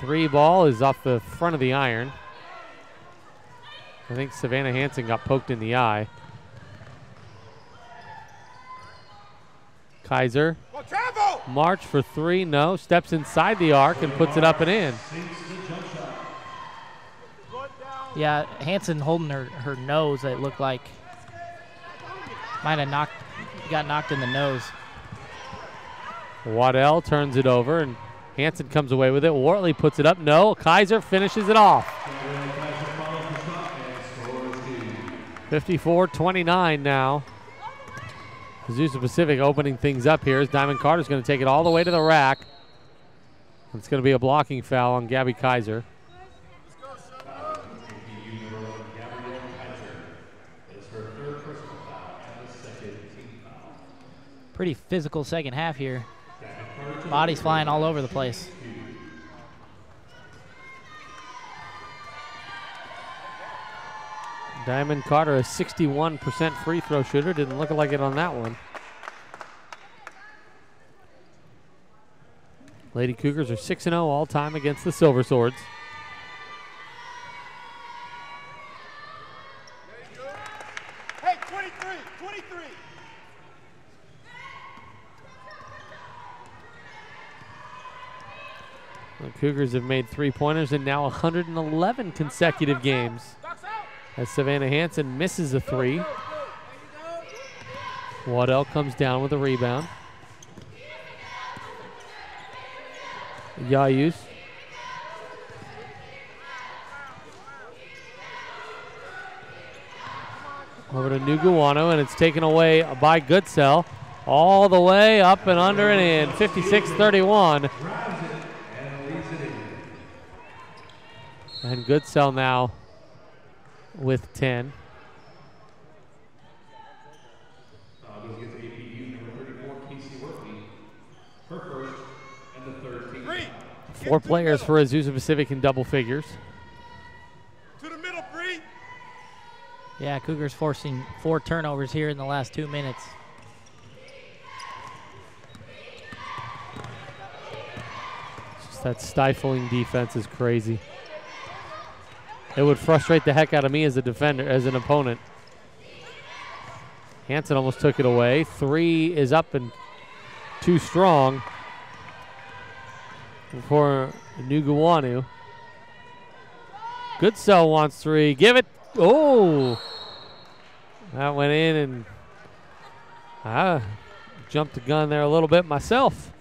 3 ball is off the front of the iron. I think Savannah Hansen got poked in the eye. Kaiser. March for 3, no. Steps inside the arc and puts it up and in. Yeah, Hansen holding her nose, it looked like. Might have got knocked in the nose. Waddell turns it over, and Hansen comes away with it. Wortley puts it up. No, Kaiser finishes it off. 54-29 now. Azusa Pacific opening things up here as Diamond Carter's going to take it all the way to the rack. It's going to be a blocking foul on Gabby Kaiser. Pretty physical second half here. Bodies flying all over the place. Diamond Carter, a 61% free throw shooter. Didn't look like it on that one. Lady Cougars are 6-0 all time against the Silver Swords. Hey, 23, 23. The Cougars have made 3-pointers in now 111 consecutive games. As Savannah Hansen misses a 3. Waddell comes down with a rebound. Yayus. Over to Nuguano, and it's taken away by Goodsell. All the way up and under and in. 56-31. And Goodsell now with 10. Four players for Azusa Pacific in double figures. To the middle, Bree. Yeah, Cougars forcing 4 turnovers here in the last 2 minutes. Just that stifling defense is crazy. It would frustrate the heck out of me as a defender, as an opponent. Hansen almost took it away. 3 is up and too strong for Nuguanu. Goodsell wants 3. Give it. Oh! That went in, and I jumped the gun there a little bit myself.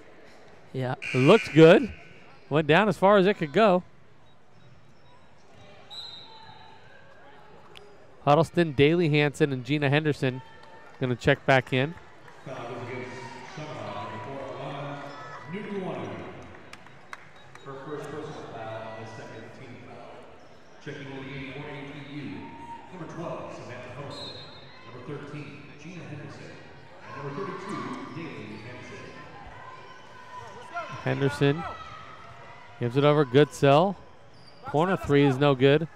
Yeah. It looked good. Went down as far as it could go. Huddleston, Daly Hansen, and Gina Henderson going to check back in. Foul goes against Summerall, number 4, Newton Wonder. Her first personal foul and the second team foul. Checking on the game for APU, number 12, Samantha Huddleston. Number 13, Gina Henderson. And number 32, Daly Hansen. Henderson gives it over. Goodsell. Corner three is no good.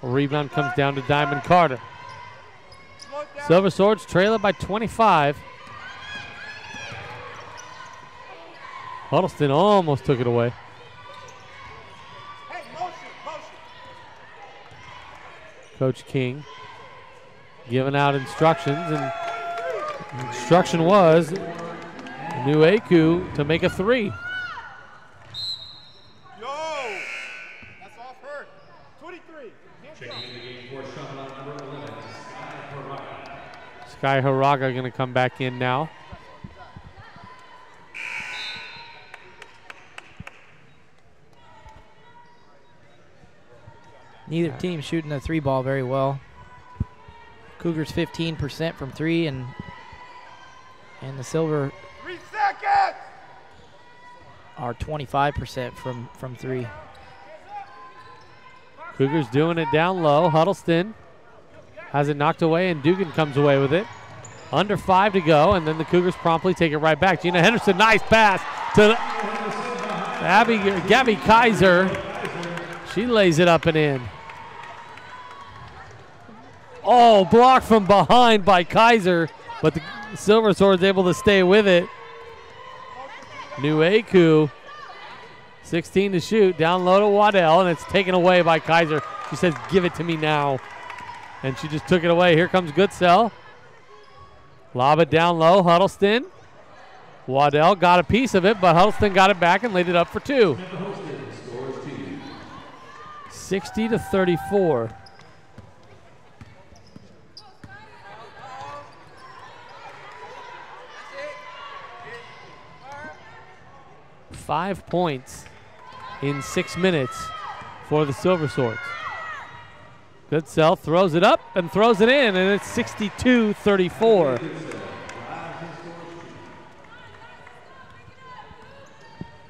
A rebound comes down to Diamond Carter. Silver Swords trail it by 25. Huddleston almost took it away. Hey, motion, motion. Coach King giving out instructions, and the instruction was Nueku to make a three. Yo! That's off her. 23. Checking in the game for shot line number 11, Sky Haraga. Sky Haraga going to come back in now. Neither team shooting the three ball very well. Cougars 15% from three, and the Silver 3 seconds! are 25% from three. Cougars doing it down low. Huddleston has it knocked away, and Dugan comes away with it. Under 5 to go, and then the Cougars promptly take it right back. Gina Henderson, nice pass to Gabby Kaiser. She lays it up and in. Oh, blocked from behind by Kaiser, but the Silver Swords able to stay with it. Nueku, 16 to shoot, down low to Waddell, and it's taken away by Kaiser. She says, give it to me now. And she just took it away. Here comes Goodsell. Lob it down low, Huddleston. Waddell got a piece of it, but Huddleston got it back and laid it up for two. 60 to 34. Five points in 6 minutes for the Silver Swords. Goodsell throws it up and throws it in, and it's 62-34.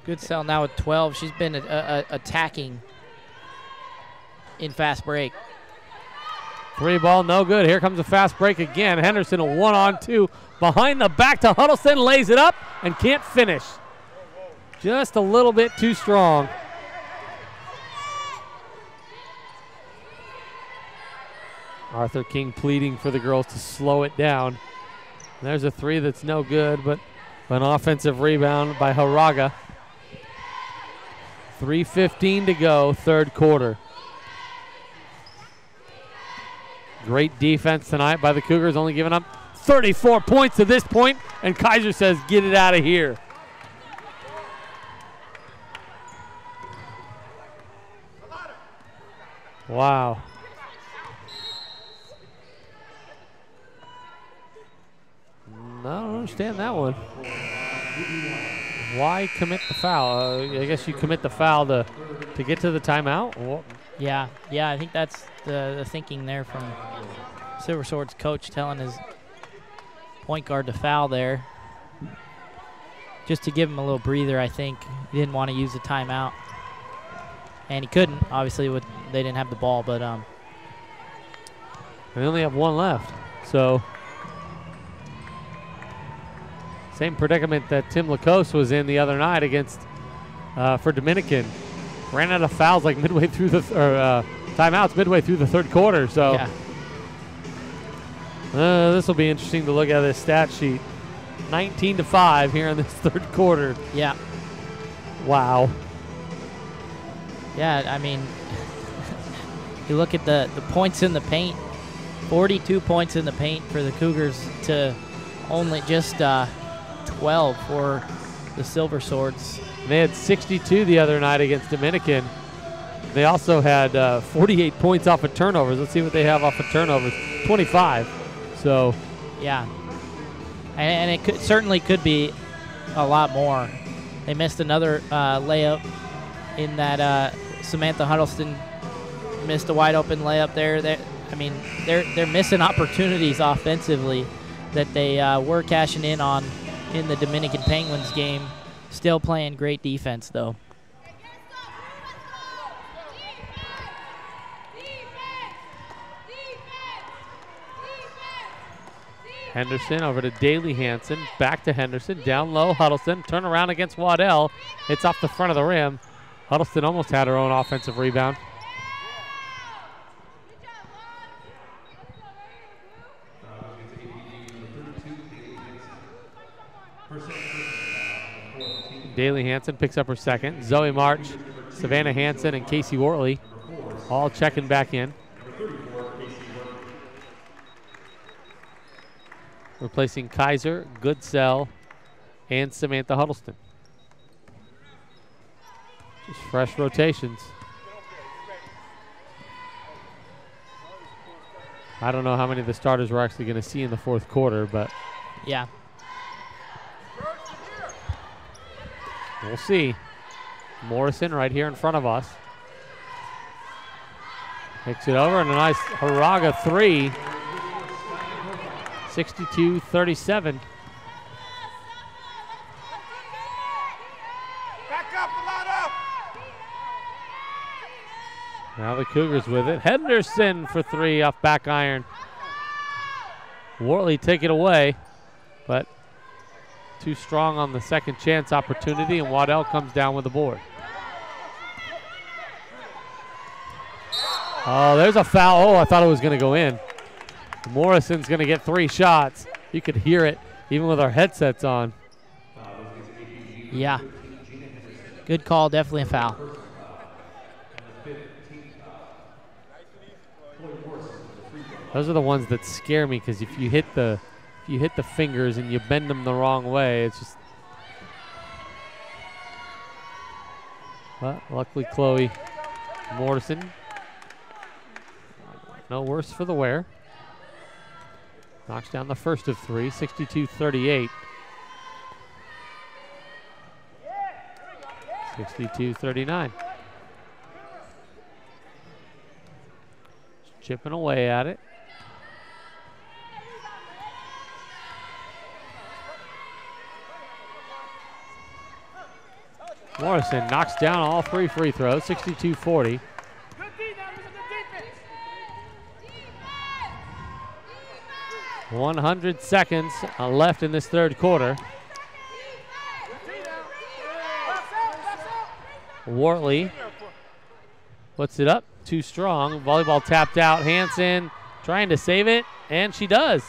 Goodsell now with 12. She's been attacking in fast break. Three ball, no good. Here comes a fast break again. Henderson, a 1-on-2 behind the back to Huddleston, lays it up and can't finish. Just a little bit too strong. Arthur King pleading for the girls to slow it down. There's a three that's no good, but an offensive rebound by Haraga. 3:15 to go, third quarter. Great defense tonight by the Cougars, only giving up 34 points to this point, and Kaiser says, get it out of here. Wow. No, I don't understand that one. Why commit the foul? I guess you commit the foul to get to the timeout. Well, Yeah, I think that's the thinking there from Silver Swords coach telling his point guard to foul there. Just to give him a little breather, I think. He didn't want to use the timeout. And he couldn't, obviously, they didn't have the ball, but they only have one left. So, same predicament that Tim Lacoste was in the other night against for Dominican. Ran out of fouls like midway through the timeouts midway through the third quarter. So, yeah. This will be interesting to look at this stat sheet. 19-5 here in this third quarter. Yeah. Wow. Yeah, I mean, you look at the points in the paint, 42 points in the paint for the Cougars to only just 12 for the Silver Swords. They had 62 the other night against Dominican. They also had 48 points off of turnovers. Let's see what they have off of turnovers. 25. So, yeah. And it certainly could be a lot more. They missed another layup in that Samantha Huddleston missed a wide open layup there. They're missing opportunities offensively that they were cashing in on in the Dominican Penguins game. Still playing great defense though. Henderson over to Daly Hansen. Back to Henderson. Down low, Huddleston. Turn around against Waddell. It's off the front of the rim. Huddleston almost had her own offensive rebound. Daly Hansen picks up her second. Zoe March, Savannah Hansen, and Casey Wortley all checking back in. Replacing Kaiser, Goodsell, and Samantha Huddleston. Just fresh rotations. I don't know how many of the starters we're actually going to see in the fourth quarter, but yeah, we'll see. Morrison right here in front of us. Picks it over and a nice Haraga three. 62-37. Back up, Milano. Now the Cougars with it. Henderson for three off back iron. Wortley take it away, but too strong on the second chance opportunity, and Waddell comes down with the board. Oh, there's a foul. Oh, I thought it was going to go in. Morrison's going to get three shots. You could hear it even with our headsets on. yeah. Good call, definitely a foul. Those are the ones that scare me because if you hit the fingers and you bend them the wrong way, it's just. But luckily, Chloe Morrison, no worse for the wear. Knocks down the first of three, 62-38. 62-39. Chipping away at it. Morrison knocks down all three free throws, 62-40. 100 seconds left in this third quarter. Wortley puts it up, too strong. Volleyball tapped out. Hansen trying to save it, and she does.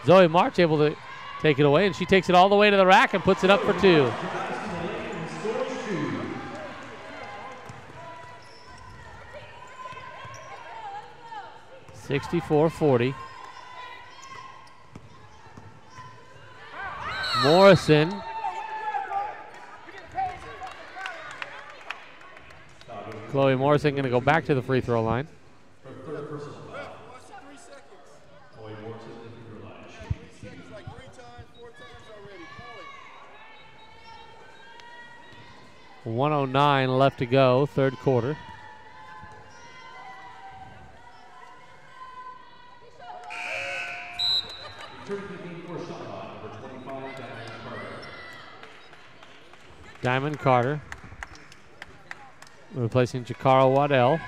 Zoe March able to take it away, and she takes it all the way to the rack and puts it up for two. (64-40). Morrison. Chloe Morrison going to go back to the free throw line. .109 left to go, third quarter. Diamond Carter replacing Jakara Waddell.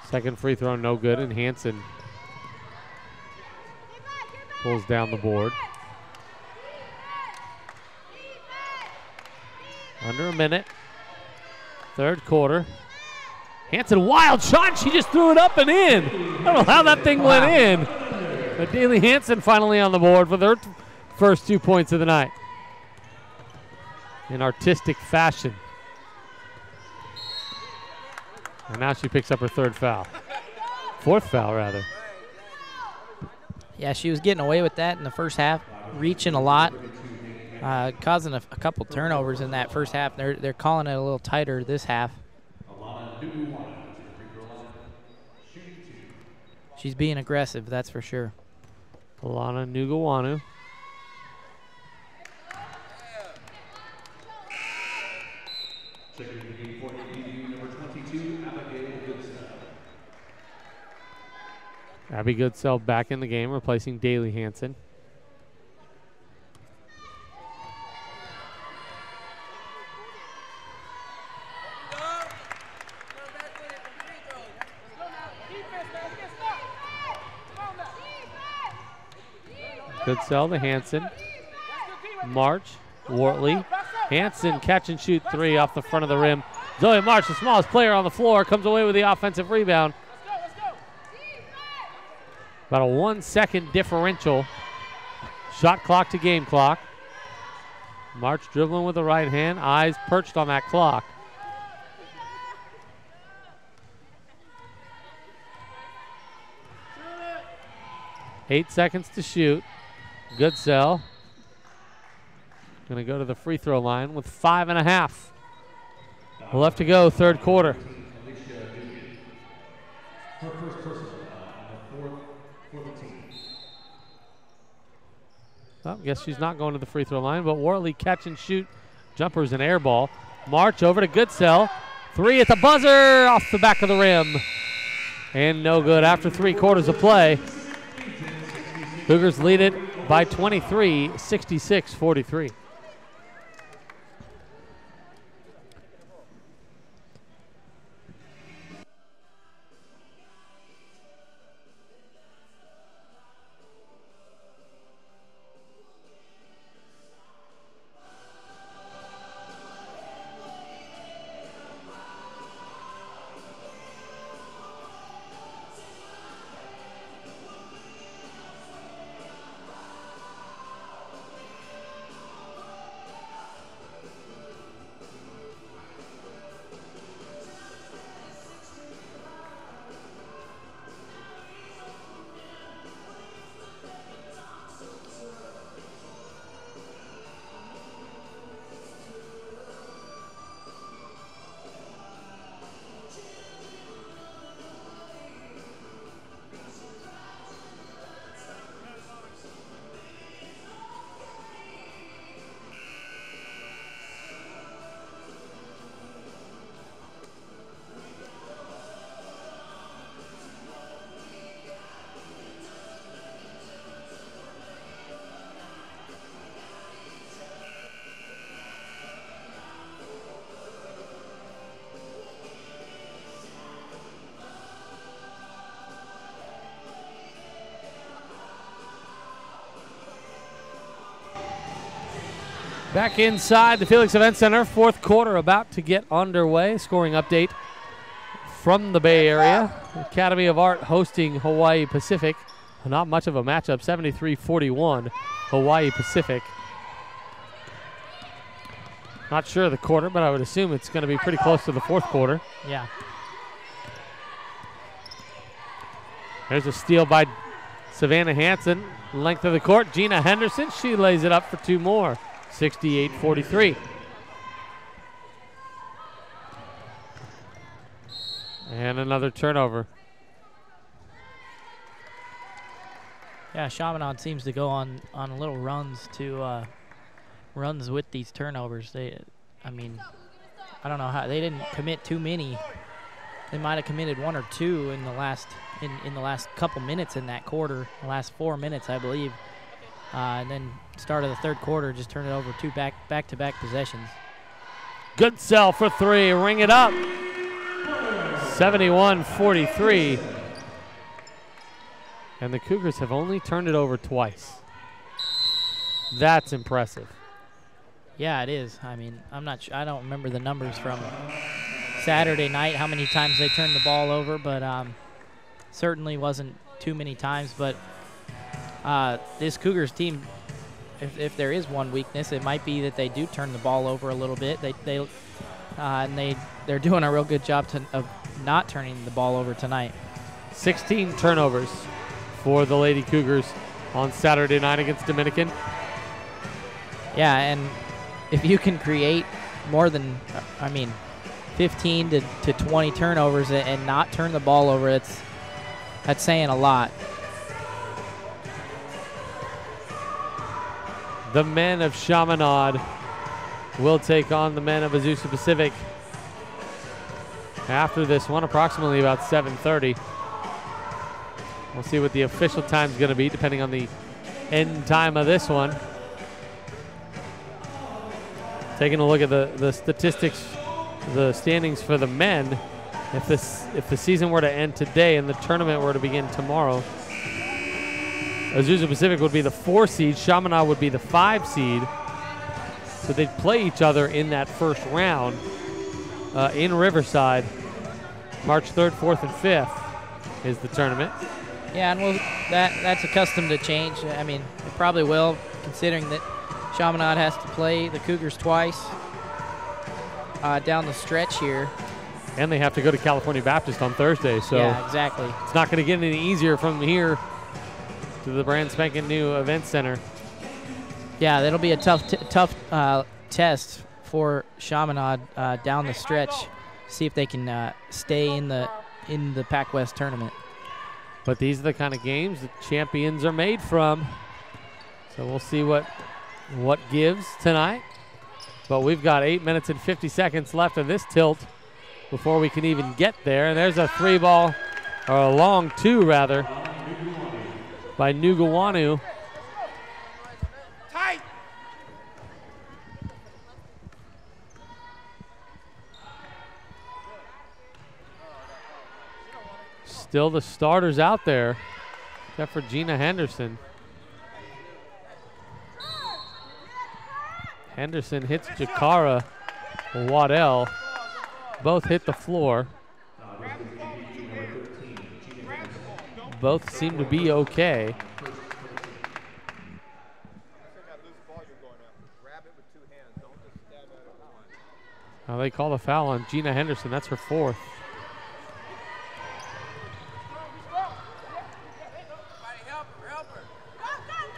Second free throw no good, and Hansen pulls down the board. Under a minute. Third quarter. Hansen, wild shot. She just threw it up and in. I don't know how that thing went in. But Daly Hansen finally on the board for their first 2 points of the night. In artistic fashion. And now she picks up her third foul. Fourth foul, rather. Yeah, she was getting away with that in the first half, reaching a lot, causing a couple turnovers in that first half. They're calling it a little tighter this half. She's being aggressive, that's for sure. Alana Nugawanu. Checking the game for ABU number 22, Abigail Goodsell. Abby Goodsell back in the game, replacing Daly Hansen. Goodsell to Hansen. March, Wortley. Hansen catch and shoot three off the front of the rim. Zoe March, the smallest player on the floor, comes away with the offensive rebound. About a 1 second differential. Shot clock to game clock. March dribbling with the right hand, eyes perched on that clock. Eight seconds to shoot. Goodsell gonna go to the free throw line with 5.5 left to go, third quarter. Her first personal on the fourth for the team. Well, guess she's not going to the free throw line, but Wortley catch and shoot. Jumper's an air ball. March over to Goodsell. Three at the buzzer, off the back of the rim. And no good after 3 quarters of play. Cougars lead it by 23, 66-43. Back inside the Felix Event Center, fourth quarter about to get underway. Scoring update from the Bay Area. Academy of Art hosting Hawaii Pacific. Not much of a matchup, 73-41, Hawaii Pacific. Not sure of the quarter, but I would assume it's going to be pretty close to the fourth quarter. Yeah. There's a steal by Savannah Hansen. Length of the court, Gina Henderson. She lays it up for 2 more. 68-43. And another turnover. Yeah, Chaminade seems to go on little runs to runs with these turnovers. I mean, I don't know how they didn't commit too many. They might have committed 1 or 2 in the last couple minutes in that quarter, the last 4 minutes, I believe. And then start of the third quarter, just turn it over 2 back-to-back possessions. Goodsell for 3, ring it up. 71-43. And the Cougars have only turned it over twice. That's impressive. Yeah, it is. I mean, I'm not sure. I don't remember the numbers from Saturday night, how many times they turned the ball over, but certainly wasn't too many times. But this Cougars team, if there is one weakness, it might be that they do turn the ball over a little bit. They're doing a real good job of not turning the ball over tonight. 16 turnovers for the Lady Cougars on Saturday night against Dominican. Yeah, and if you can create more than, 15 to 20 turnovers and not turn the ball over, That's saying a lot. The men of Chaminade will take on the men of Azusa Pacific after this one, approximately about 7:30. We'll see what the official time's going to be, depending on the end time of this one. Taking a look at the statistics, the standings for the men. If the season were to end today and the tournament were to begin tomorrow, Azusa Pacific would be the 4 seed, Chaminade would be the 5 seed. So they'd play each other in that first round in Riverside. March 3rd, 4th, and 5th is the tournament. Yeah, and that's accustomed to change. I mean, it probably will, considering that Chaminade has to play the Cougars twice down the stretch here. And they have to go to California Baptist on Thursday, so yeah, exactly. It's not going to get any easier from here to the brand spanking new event center. Yeah, that'll be a tough test for Chaminade down the stretch. See if they can stay in the Pac West tournament. But these are the kind of games that champions are made from. So we'll see what gives tonight. But we've got 8 minutes and 50 seconds left of this tilt before we can even get there. And there's a 3-ball, or a long 2 rather, by Nugawanu. Tight. Still the starters out there, except for Gina Henderson. Henderson hits Jakara Waddell. Both hit the floor. Both seem to be okay. Now they call the foul on Gina Henderson. That's her 4th.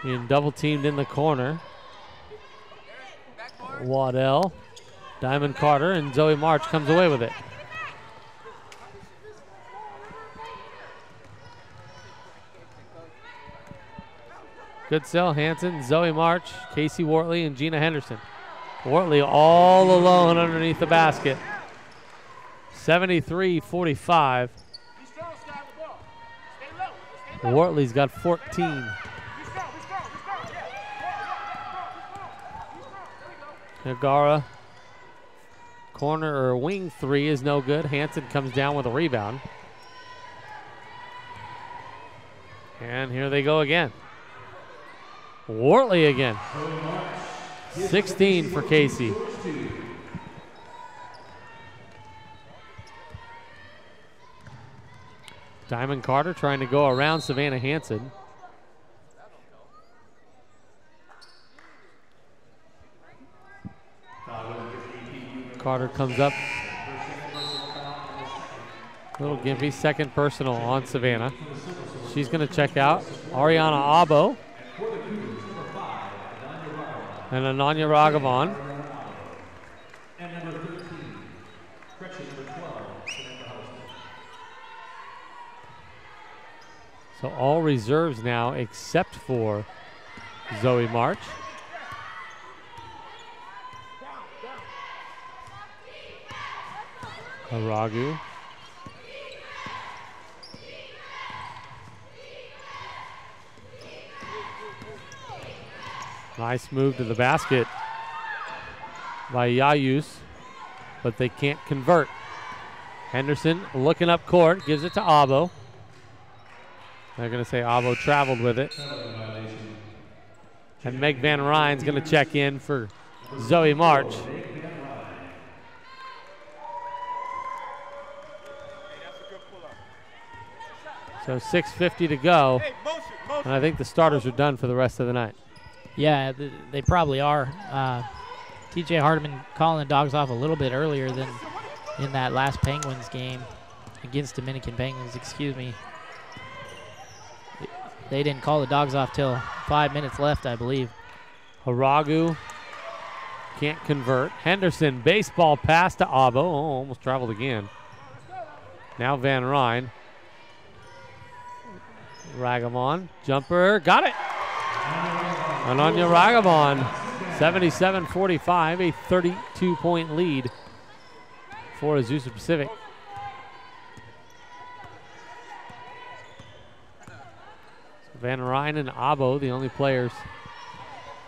Being double teamed in the corner. Waddell, Diamond Carter, and Zoe March comes away with it. Goodsell, Hanson, Zoe March, Casey Wortley, and Gina Henderson. Wortley all alone underneath the basket. 73-45. Wortley's got 14. Nagara, corner or wing 3 is no good. Hanson comes down with a rebound. And here they go again. Wortley again. 16 for Casey. Diamond Carter trying to go around Savannah Hanson. Carter comes up. Little gimpy, second personal on Savannah. She's going to check out. Ariana Abo. And Ananya Raghavan. So all reserves now except for Zoe March. Aragu. Nice move to the basket by Yayus, but they can't convert. Henderson looking up court, gives it to Abo. They're going to say Abo traveled with it. And Meg Van Ryn's going to check in for Zoe March. So 6:50 to go, and I think the starters are done for the rest of the night. Yeah, they probably are. TJ Hardiman calling the Dogs off a little bit earlier than in that last Penguins game against Dominican Penguins, excuse me. They didn't call the Dogs off till 5 minutes left, I believe. Haragu can't convert. Henderson, baseball pass to Abo. Oh, almost traveled again. Now Van Ryn. Ragamon, jumper, got it. Ananya Ragamon, 77-45, a 32-point lead for Azusa Pacific. So Van Ryn and Abo, the only players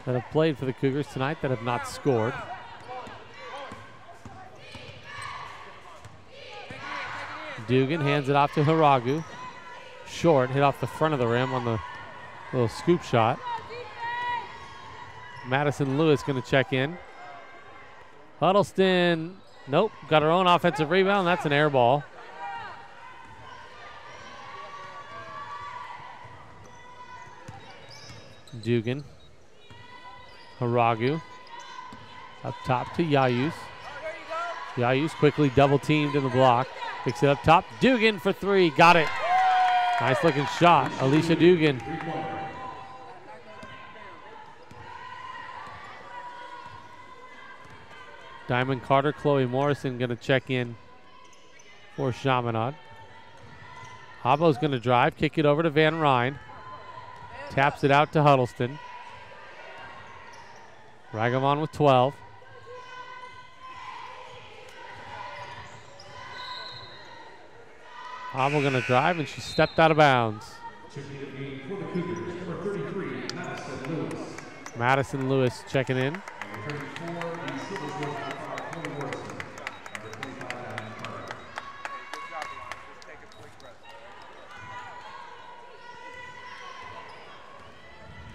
that have played for the Cougars tonight that have not scored. Dugan hands it off to Haragu. Short, hit off the front of the rim on the little scoop shot. Madison Lewis going to check in. Huddleston, nope, got her own offensive rebound. That's an air ball. Dugan. Haragu. Up top to Yayus. Yayus quickly double teamed in the block. Picks it up top. Dugan for three. Got it. Nice looking shot. Alicia Dugan. Diamond Carter, Chloe Morrison going to check in for Chaminade. Abo's going to drive. Kick it over to Van Ryn. Taps it out to Huddleston. Ragamon with 12. Abo going to drive, and she stepped out of bounds. Madison Lewis checking in.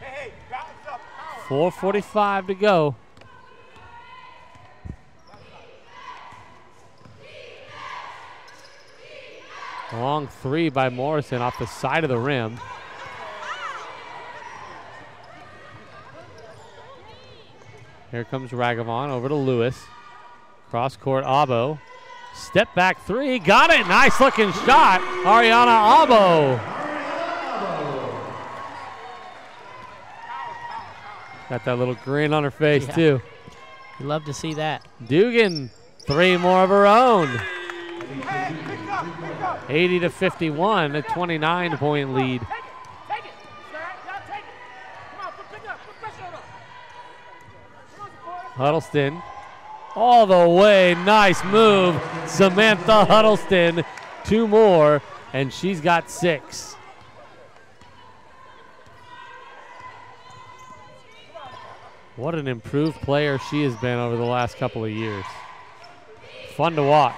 Hey, balance up. 4:45 to go. Long three by Morrison off the side of the rim. Here comes Ragamon over to Lewis. Cross court, Abo. Step back three, got it. Nice looking shot, Ariana Abo. Got that little grin on her face too. You love to see that. Dugan, three more of her own. Hey, pick up, pick up. 80-51, a 29-point lead. Take it. Sarah, y'all take it. Come on, pick up. Put pressure on her. Come on, supporter. Huddleston all the way. Nice move. Samantha Huddleston. Two more, and she's got 6. What an improved player she has been over the last couple of years. Fun to watch.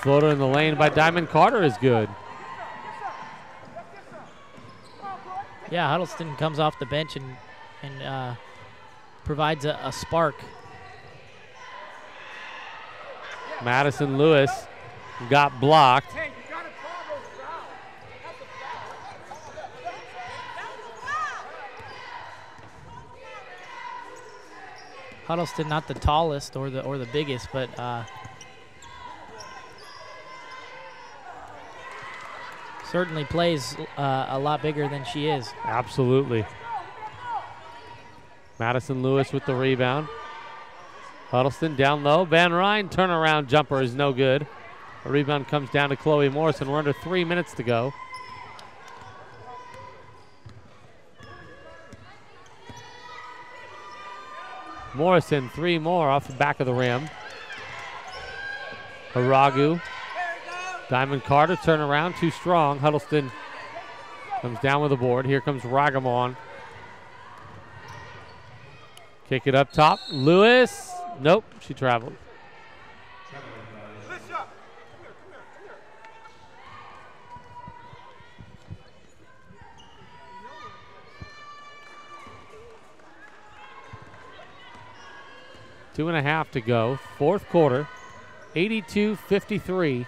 Floater in the lane by Diamond Carter is good. Yeah, Huddleston comes off the bench and provides a spark. Madison Lewis got blocked. Hey, you gotta call those fouls. Huddleston, not the tallest or the biggest, but certainly plays a lot bigger than she is. Absolutely. Madison Lewis with the rebound. Huddleston down low. Van Ryn turnaround jumper is no good. A rebound comes down to Chloe Morrison. We're under 3 minutes to go. Morrison, 3 more off the back of the rim. Haragu. Diamond Carter, turn around, too strong. Huddleston comes down with the board. Here comes Ragamon. Kick it up top. Lewis. Nope, she traveled. Lift up. 2.5 to go. Fourth quarter. 82-53.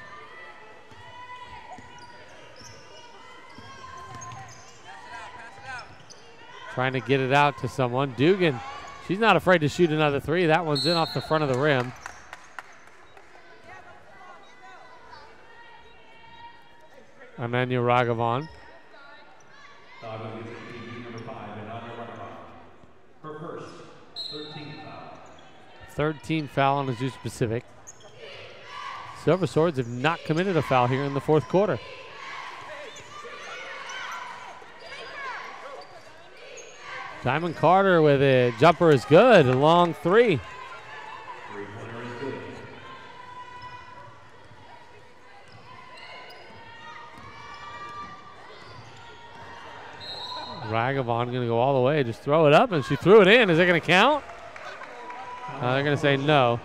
Trying to get it out to someone. Dugan, she's not afraid to shoot another three. That one's in off the front of the rim. Ananya Ragamon. Number 5, and Anya Ragamon. Her first 13th foul. Third team foul on Azusa Pacific. Silver Swords have not committed a foul here in the fourth quarter. Diamond Carter with a jumper is good. A long three. Ragavon going to go all the way, just throw it up, and she threw it in. Is it going to count? They're going to say no.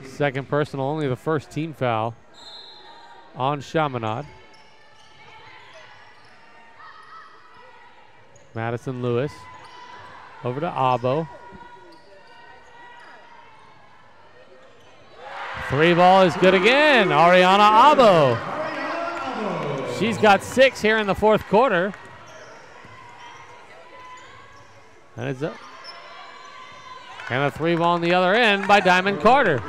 Second personal, only the first team foul on Chaminade. Madison Lewis over to Abo. Three ball is good again. Ariana Abo. She's got 6 here in the fourth quarter. And it's up. And a three ball on the other end by Diamond Carter.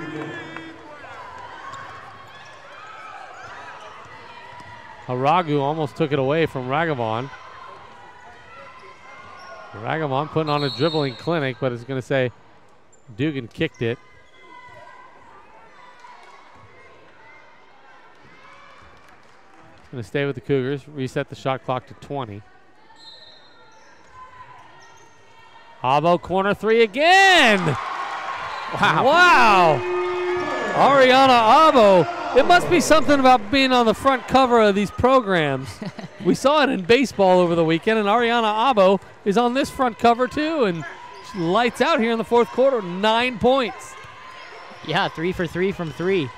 Haragu almost took it away from Ragavon. Ragavon putting on a dribbling clinic, but it's going to say Dugan kicked it. Going to stay with the Cougars, reset the shot clock to 20. Abo corner three again. Wow. Ariana Abo. It must be something about being on the front cover of these programs. We saw it in baseball over the weekend, and Ariana Abo is on this front cover too, and she lights out here in the fourth quarter. 9 points. Yeah, 3 for 3 from 3.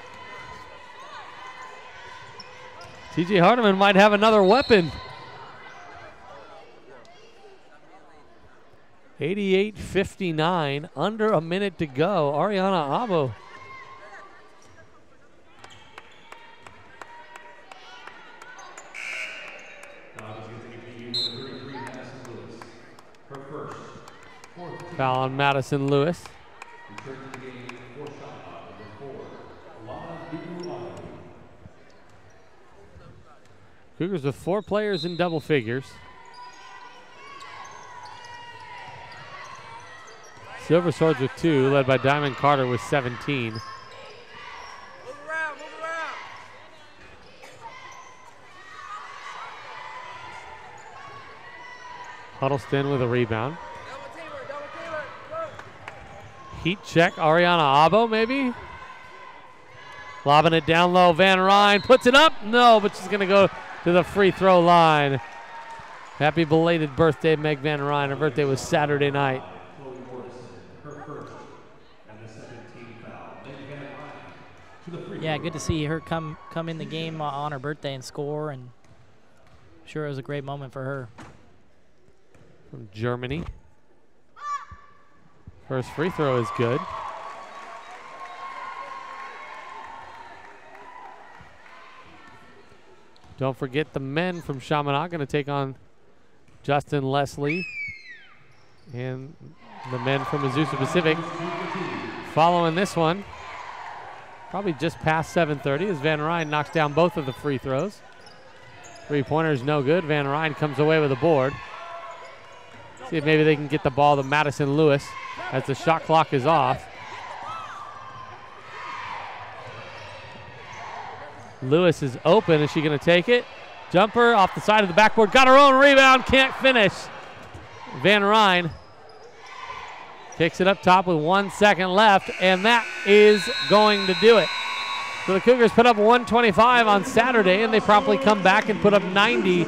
TJ Hardiman might have another weapon. 88-59, under a minute to go. Ariana Abo. Foul on Madison Lewis. Cougars with 4 players in double figures. Silver Swords with 2, led by Diamond Carter with 17. Move around. Huddleston with a rebound. Double teamer. Go. Heat check, Ariana Abo maybe? Lobbing it down low, Van Ryn puts it up. No, but she's going to go to the free throw line. Happy belated birthday, Meg Van Ryn. Her birthday was Saturday night. Yeah, good to see her come in the game on her birthday and score, and I'm sure it was a great moment for her. From Germany. First free throw is good. Don't forget the men from Chaminade going to take on Justin Leslie and the men from Azusa Pacific following this one. Probably just past 7:30 as Van Ryn knocks down both of the free throws. Three-pointer's no good. Van Ryn comes away with a board. See if maybe they can get the ball to Madison Lewis as the shot clock is off. Lewis is open. Is she going to take it? Jumper off the side of the backboard. Got her own rebound. Can't finish. Van Ryn kicks it up top with 1 second left, and that is going to do it. So the Cougars put up 125 on Saturday, and they promptly come back and put up 90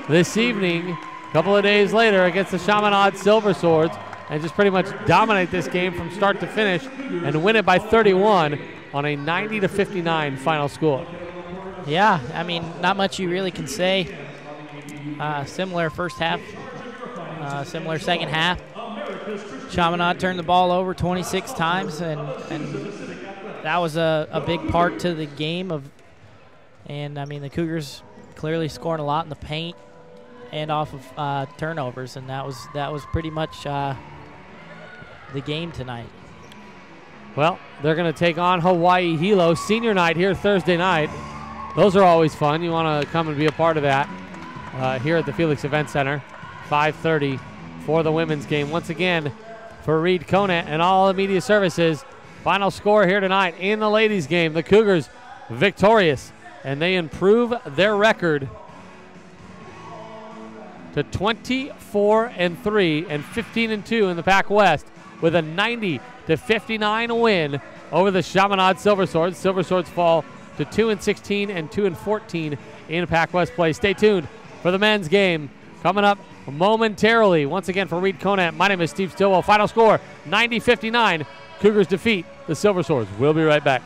this evening, a couple of days later against the Chaminade Silver Swords, and just pretty much dominate this game from start to finish and win it by 31 on a 90-59 final score. Yeah, I mean, not much you really can say. Similar first half, similar second half. Chaminade turned the ball over 26 times, and that was a big part to the game. And I mean, the Cougars clearly scoring a lot in the paint and off of turnovers, and that was pretty much the game tonight. Well, they're going to take on Hawaii Hilo senior night here Thursday night. Those are always fun. You want to come and be a part of that here at the Felix Event Center. 5:30 for the women's game. Once again, for Reed Conant and all the media services, final score here tonight in the ladies' game. The Cougars victorious and they improve their record to 24-3 and 15-2 in the Pac West with a 90-59 win over the Chaminade Silver Swords. Silver Swords fall to 2-16 and 2-14 in Pac West play. Stay tuned for the men's game coming up momentarily. Once again for Reed Conant, my name is Steve Stillwell. Final score 90-59. Cougars defeat the Silver Swords. We'll be right back.